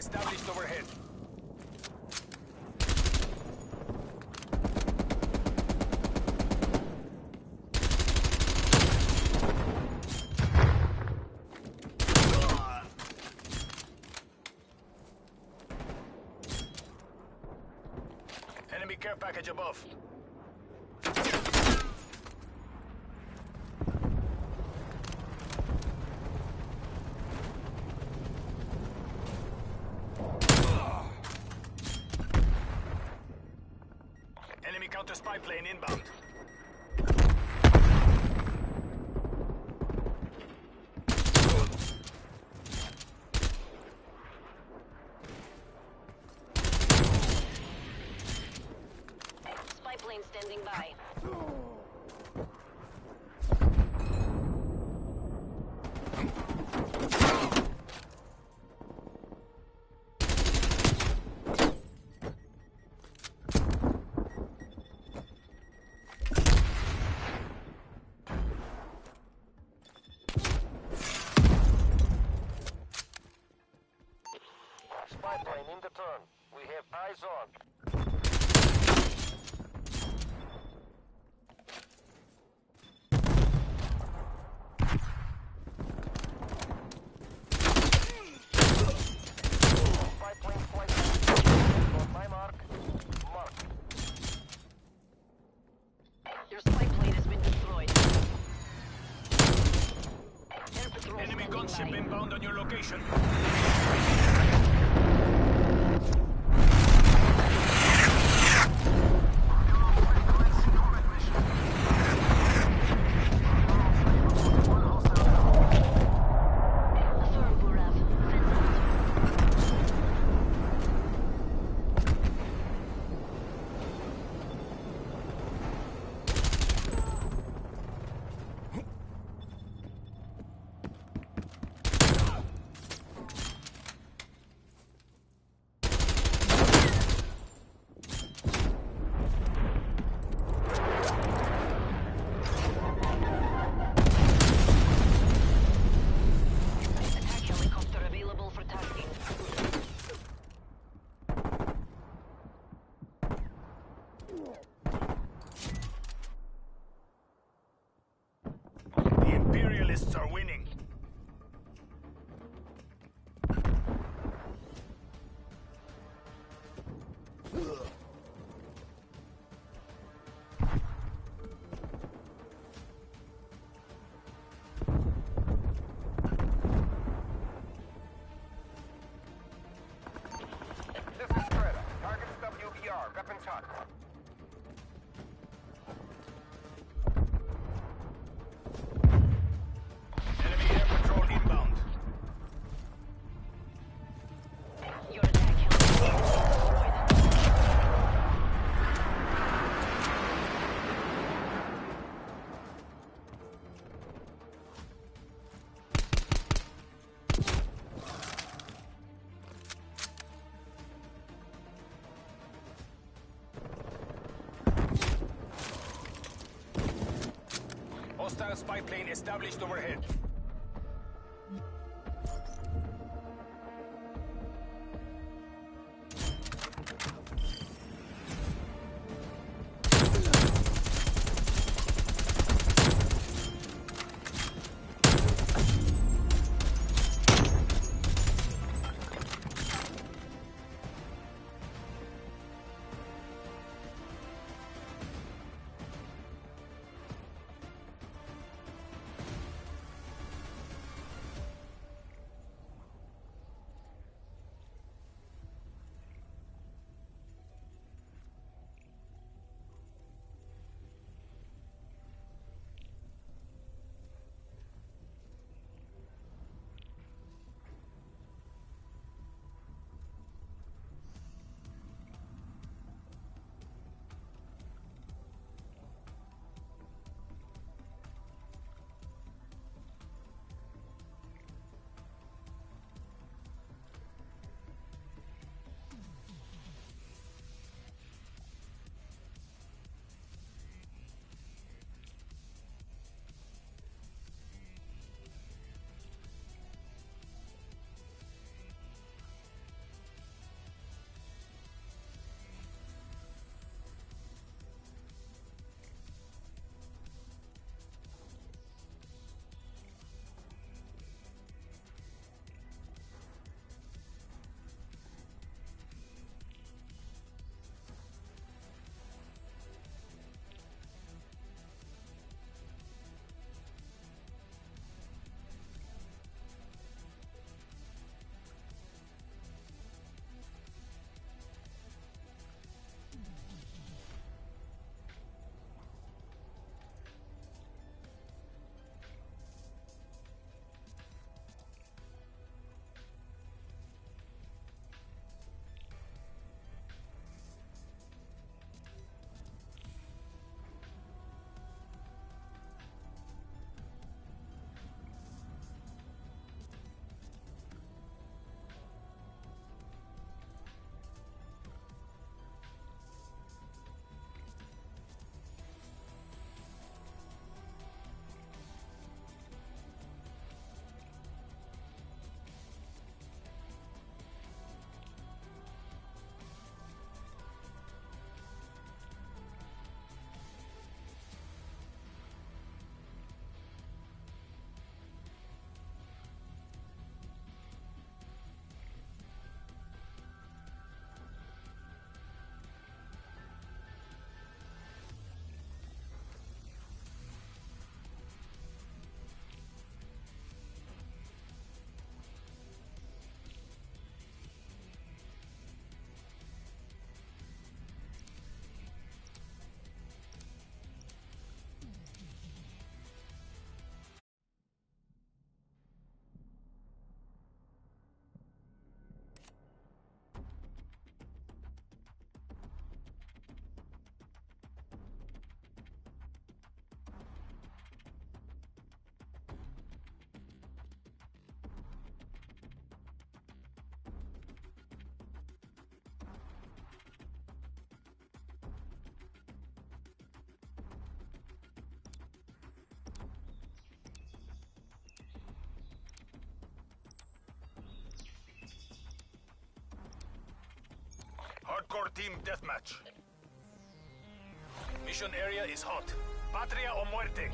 Speaker 1: established overhead. Enemy care package above. Enemy counter spy plane inbound.
Speaker 7: Spy plane standing by.
Speaker 8: Spy plane in the turn. We have eyes on. Spy plane flight. On my mark. Mark.
Speaker 7: Your spy plane has been destroyed. Air patrol
Speaker 1: Enemy
Speaker 7: standing
Speaker 1: gunship
Speaker 7: by.
Speaker 1: inbound on your location.
Speaker 7: Affirm, Burav. Fence out. Attack helicopter available for tasking.
Speaker 1: The Imperialists are winning.
Speaker 8: This is Predator. Target's WBR. Weapons hot.
Speaker 1: Enemy air patrol inbound.
Speaker 7: Your attack helicopter is destroyed.
Speaker 1: Hostile spy plane established overhead. hardcore team deathmatch. Mission area is hot. Patria o muerte.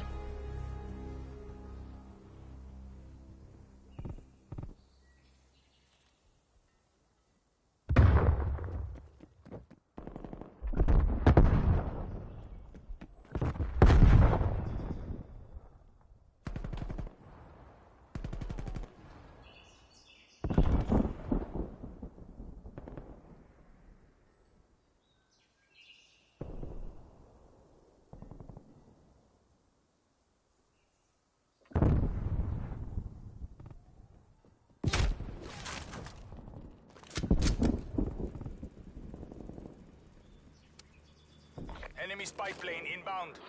Speaker 1: Enemy spy plane inbound.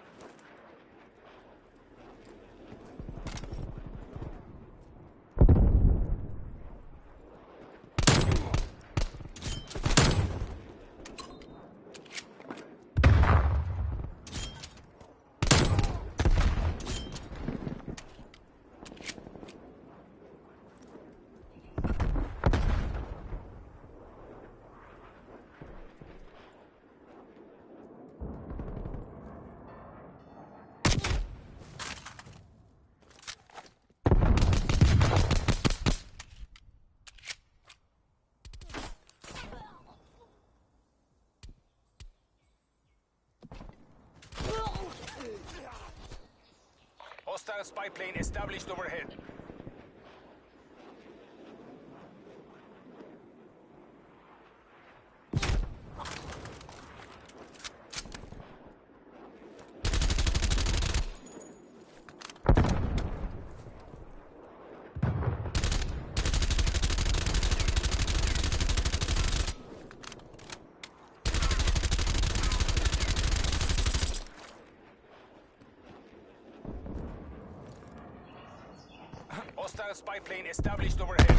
Speaker 1: Hostile spy plane established overhead. Hostile spy plane established overhead.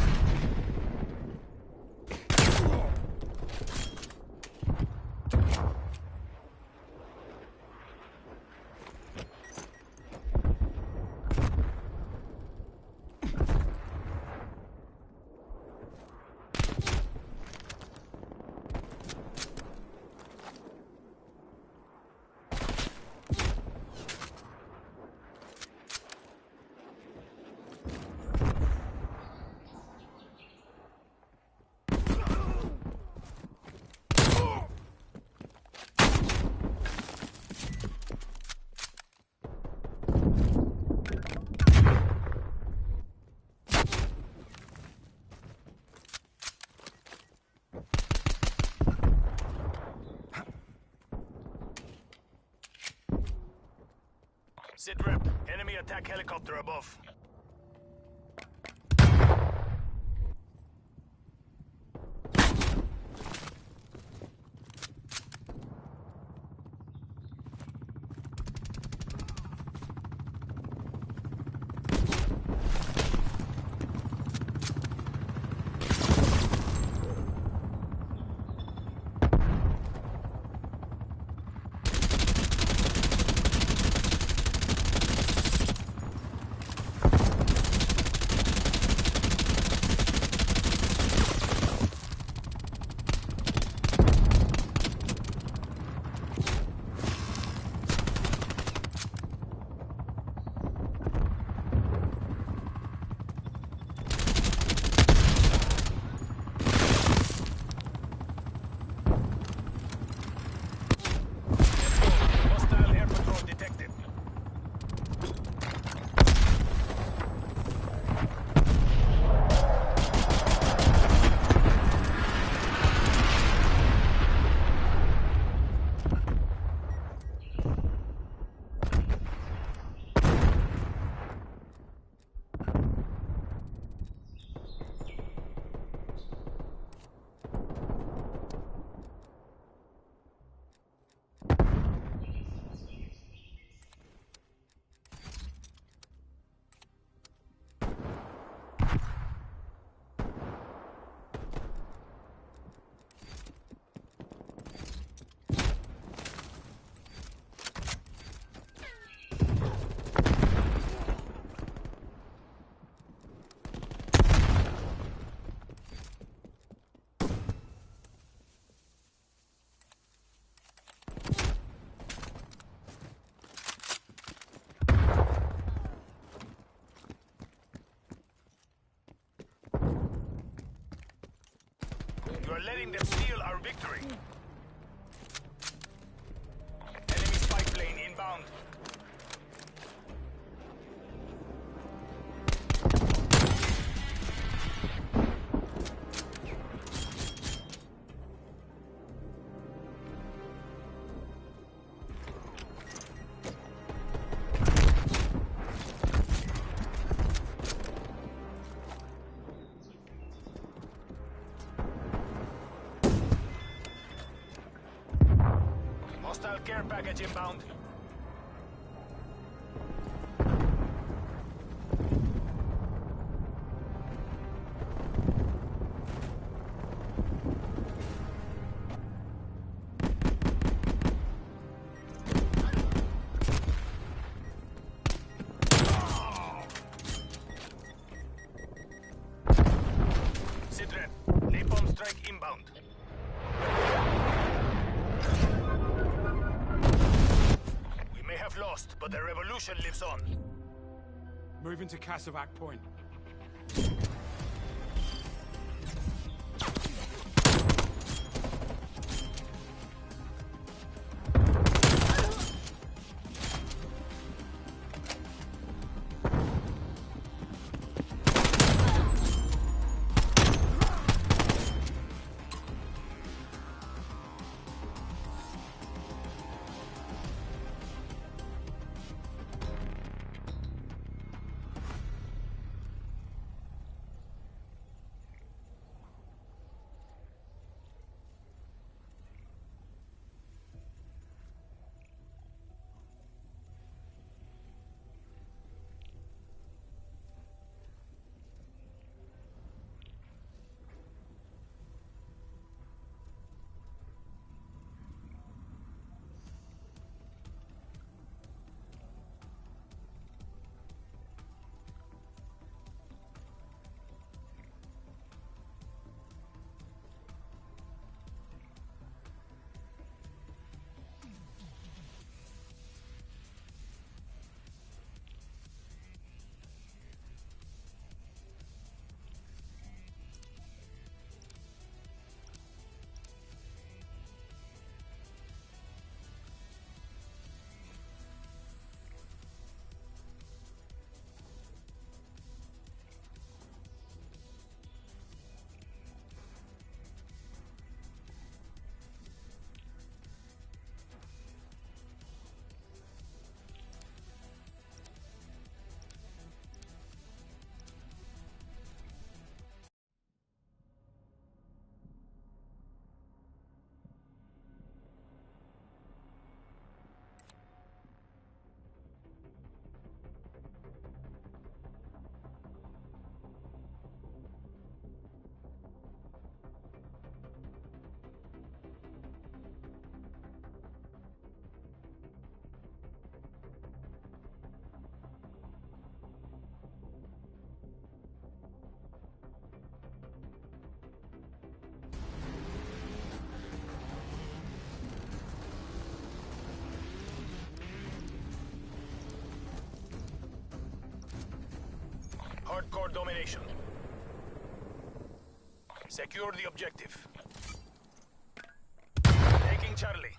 Speaker 1: Sit rep. Enemy attack helicopter above. We're letting them steal our victory. Enemy spy plane inbound. Hostile care package inbound. Sidred, napalm strike inbound. We may have lost, but the revolution lives on.
Speaker 3: Moving to Kasavac Point.
Speaker 1: Hardcore domination. Secure the objective. Taking Charlie.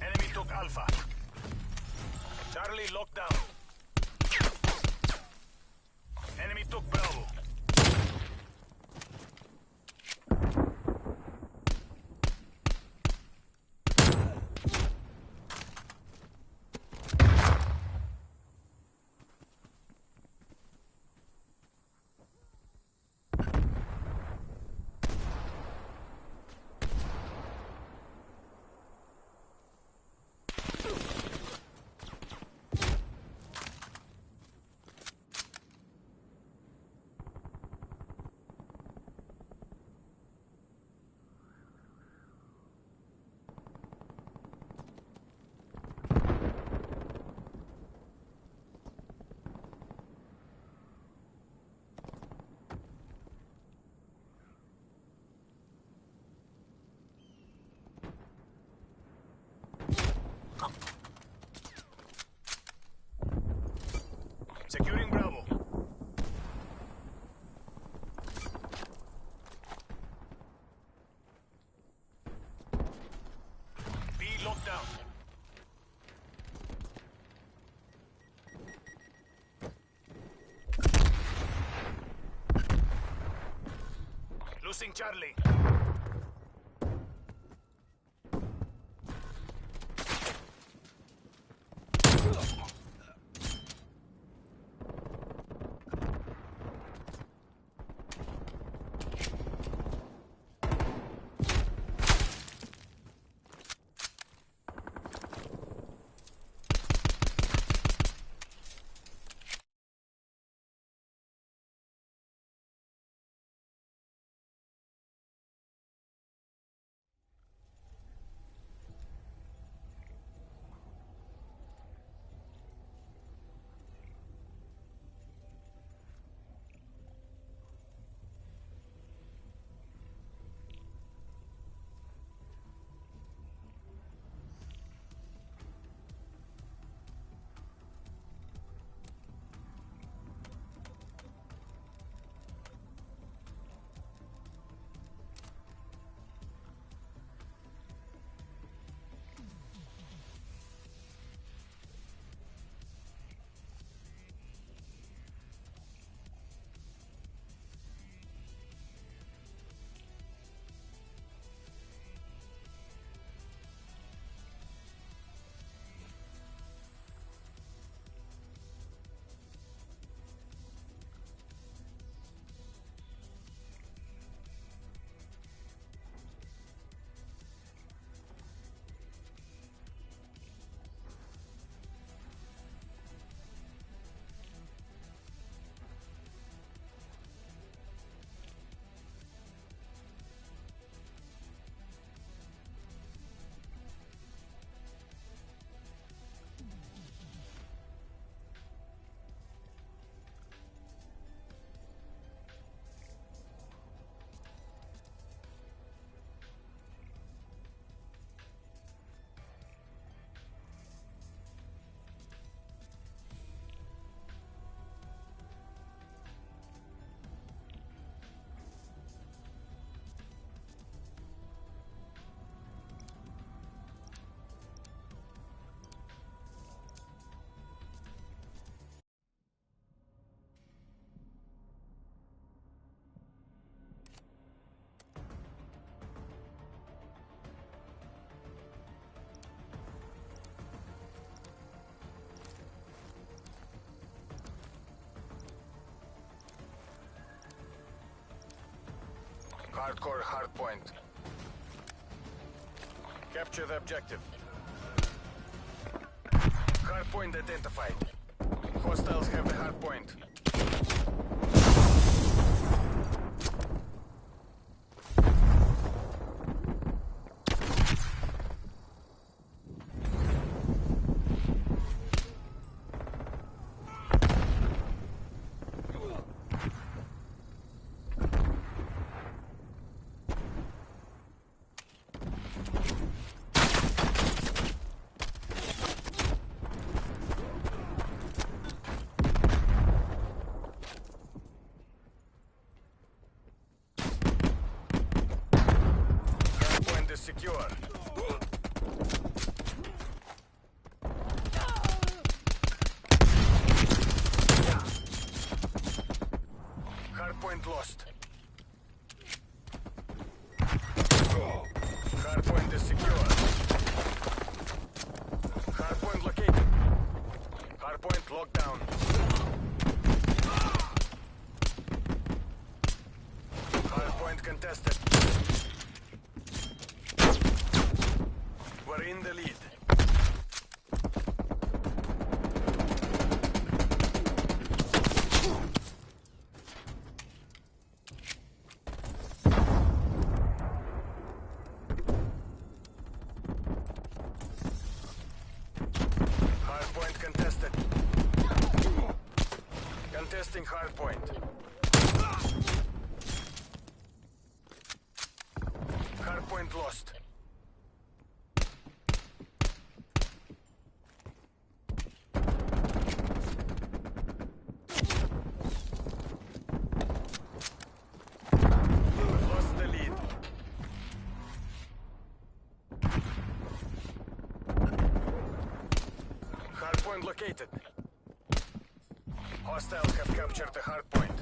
Speaker 1: Enemy took Alpha. Charlie locked down. Enemy took Bravo. Securing Bravo.
Speaker 3: Losing Charlie.
Speaker 1: Hardcore hardpoint. Capture the objective. Hardpoint identified. Hostiles have the hardpoint. Secure. Hardpoint lost. Hardpoint is secure. Hardpoint located. Hardpoint locked down. Hardpoint contested. We're in the lead. Hardpoint contested. Contesting hardpoint. Hardpoint lost. Hardpoint located. Hostiles have captured the hardpoint.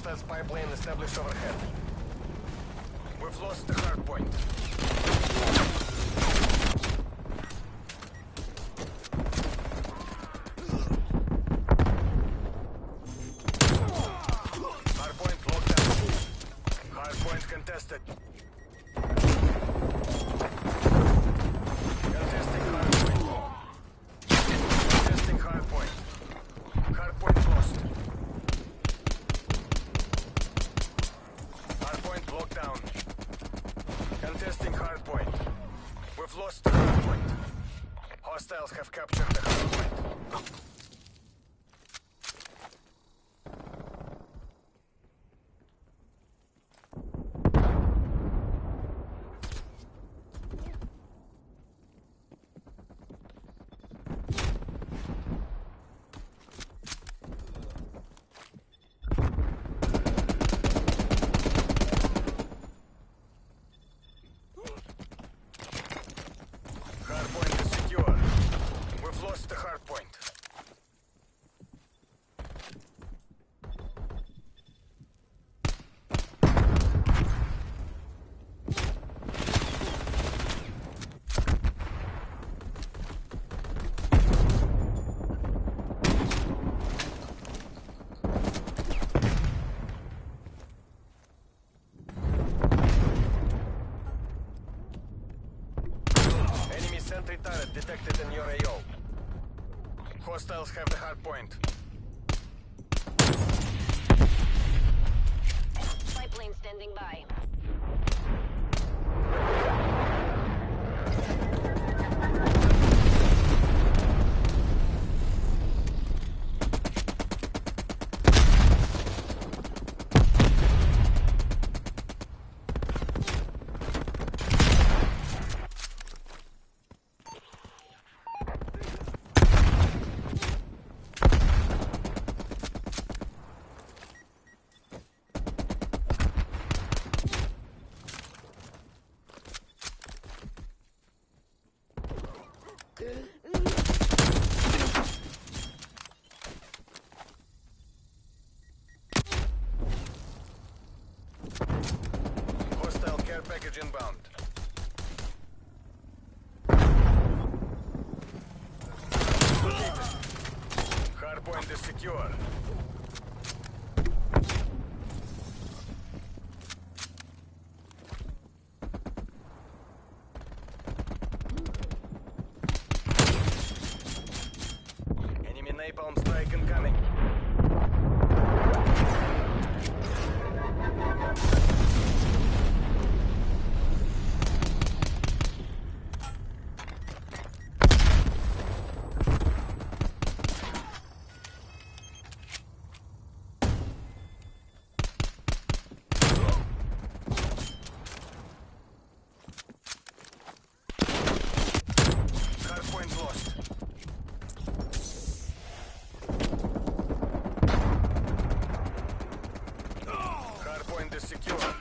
Speaker 1: Hostile spy plane established overhead. We've lost the hard point. Hard point locked down. Hard point contested. Contesting hard point. Contesting hard point. Hard point lost. Hard point locked down. Contesting hard point. We've lost the hard point. Hostiles have captured the hard point. Hardpoint is secure. We've lost the hardpoint. Enemy sentry turret detected in your AO. Hostiles have the hard point.
Speaker 7: Spy plane standing by.
Speaker 1: Hostile care package inbound. Hardpoint is secure. Enemy napalm strike incoming. Hardpoint lost. Hardpoint is secure.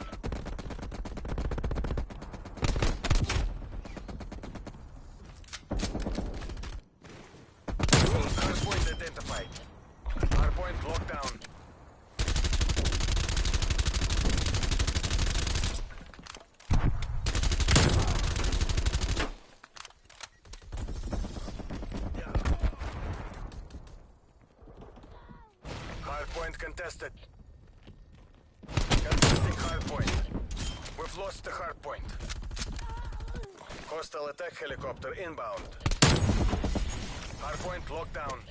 Speaker 1: Hardpoint identified. Hardpoint locked down. Hardpoint contested. Contesting hardpoint. We've lost the hardpoint. Hostile attack helicopter inbound. Hardpoint locked down.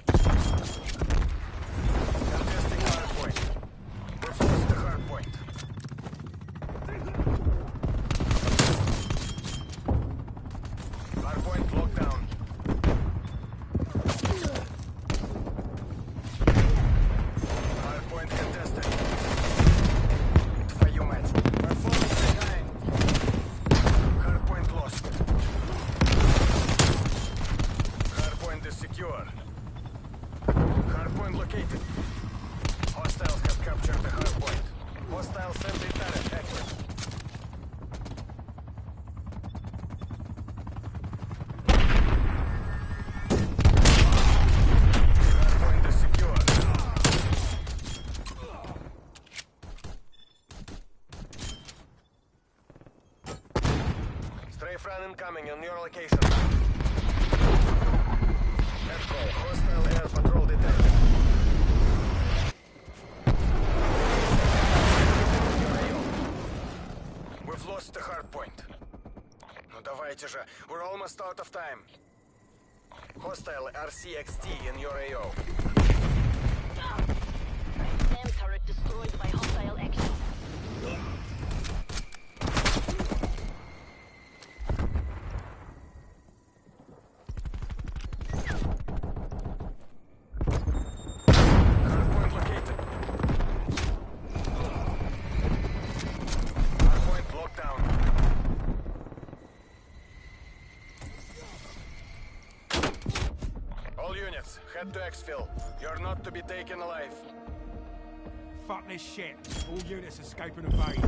Speaker 1: Contesting hardpoint. We've lost the hardpoint. Hardpoint locked down. Hardpoint contested. Твою мать. Performance behind. Hardpoint lost. Hardpoint is secure. Hardpoint located. Hostiles have captured the hardpoint. Hostile sentry turret active. Hardpoint is secure. run incoming on your location. Echo, hostile air patrol detected. We've lost the hard point. Ну давайте же, we're almost out of time. Hostile RCXT in your AO.
Speaker 7: SAM turret destroyed by hostile action.
Speaker 1: Hardpoint located. Hardpoint locked down. All units, head to exfil. You're not to be taken alive.
Speaker 3: Fuck this shit. All units escape and evade.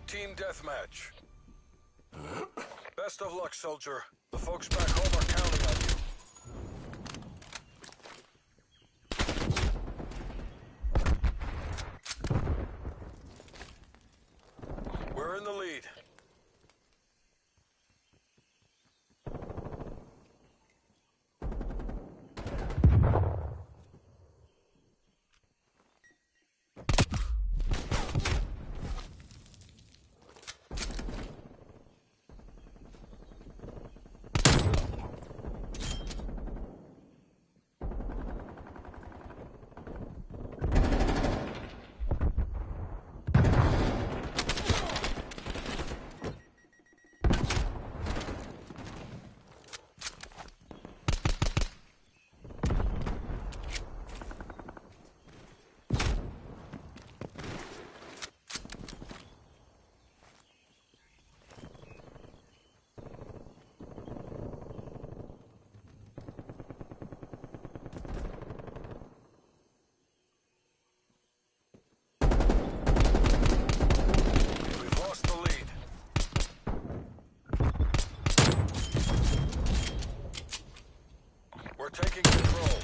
Speaker 1: team deathmatch. Best of luck, soldier. The folks back home are counting on you. We're in the lead. Taking control.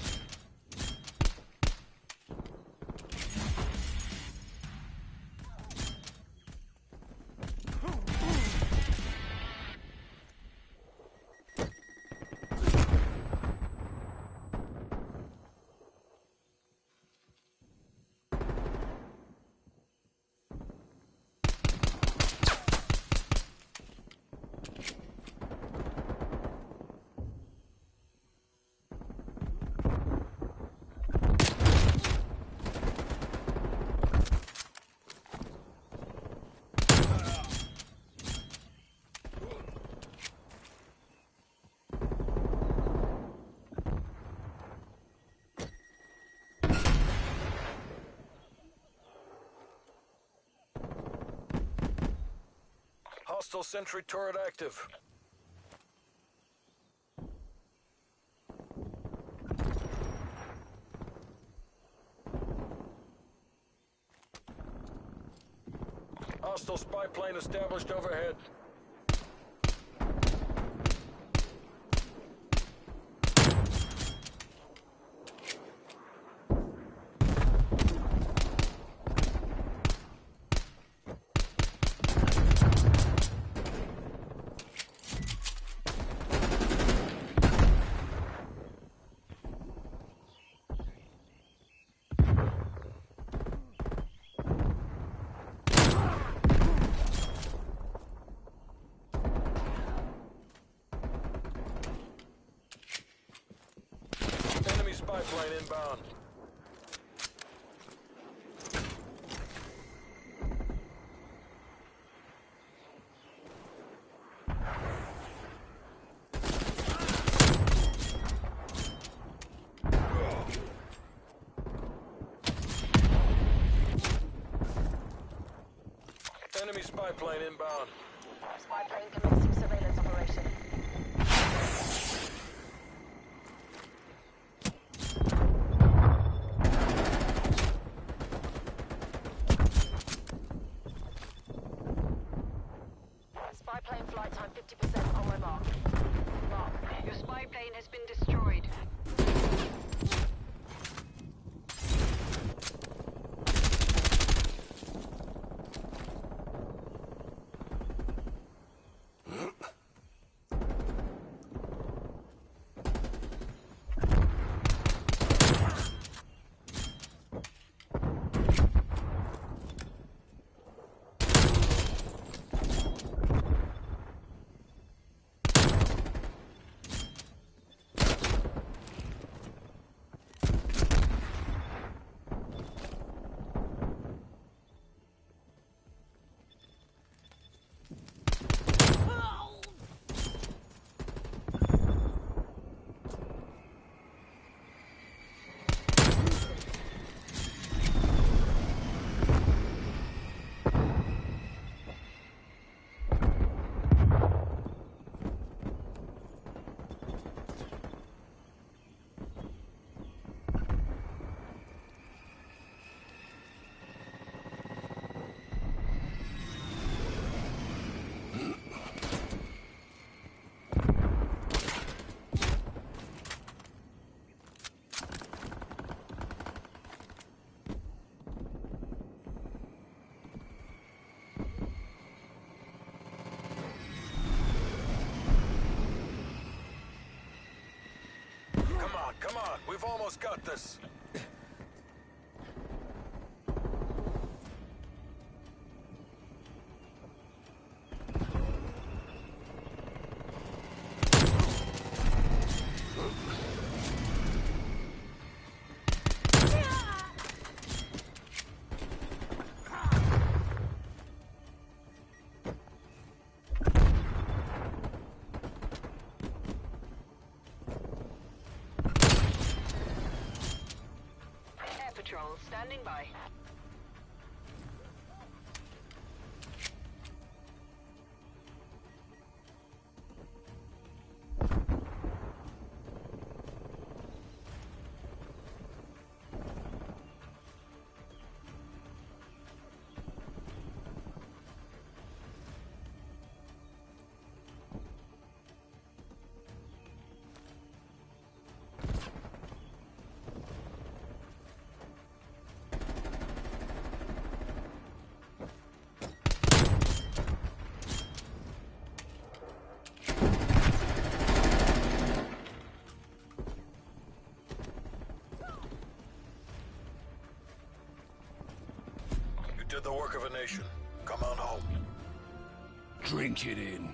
Speaker 1: Hostile sentry turret active. Hostile spy plane established overhead. Spy plane inbound. Enemy spy plane inbound.
Speaker 7: Spy plane commencing surveillance operation. Spy plane flight time 50% on my mark. Mark.
Speaker 9: Your spy plane has been destroyed.
Speaker 1: Come on. We've almost got this.
Speaker 9: Air patrol standing by.
Speaker 1: You did the work of a nation. Come on home.
Speaker 3: Drink it in.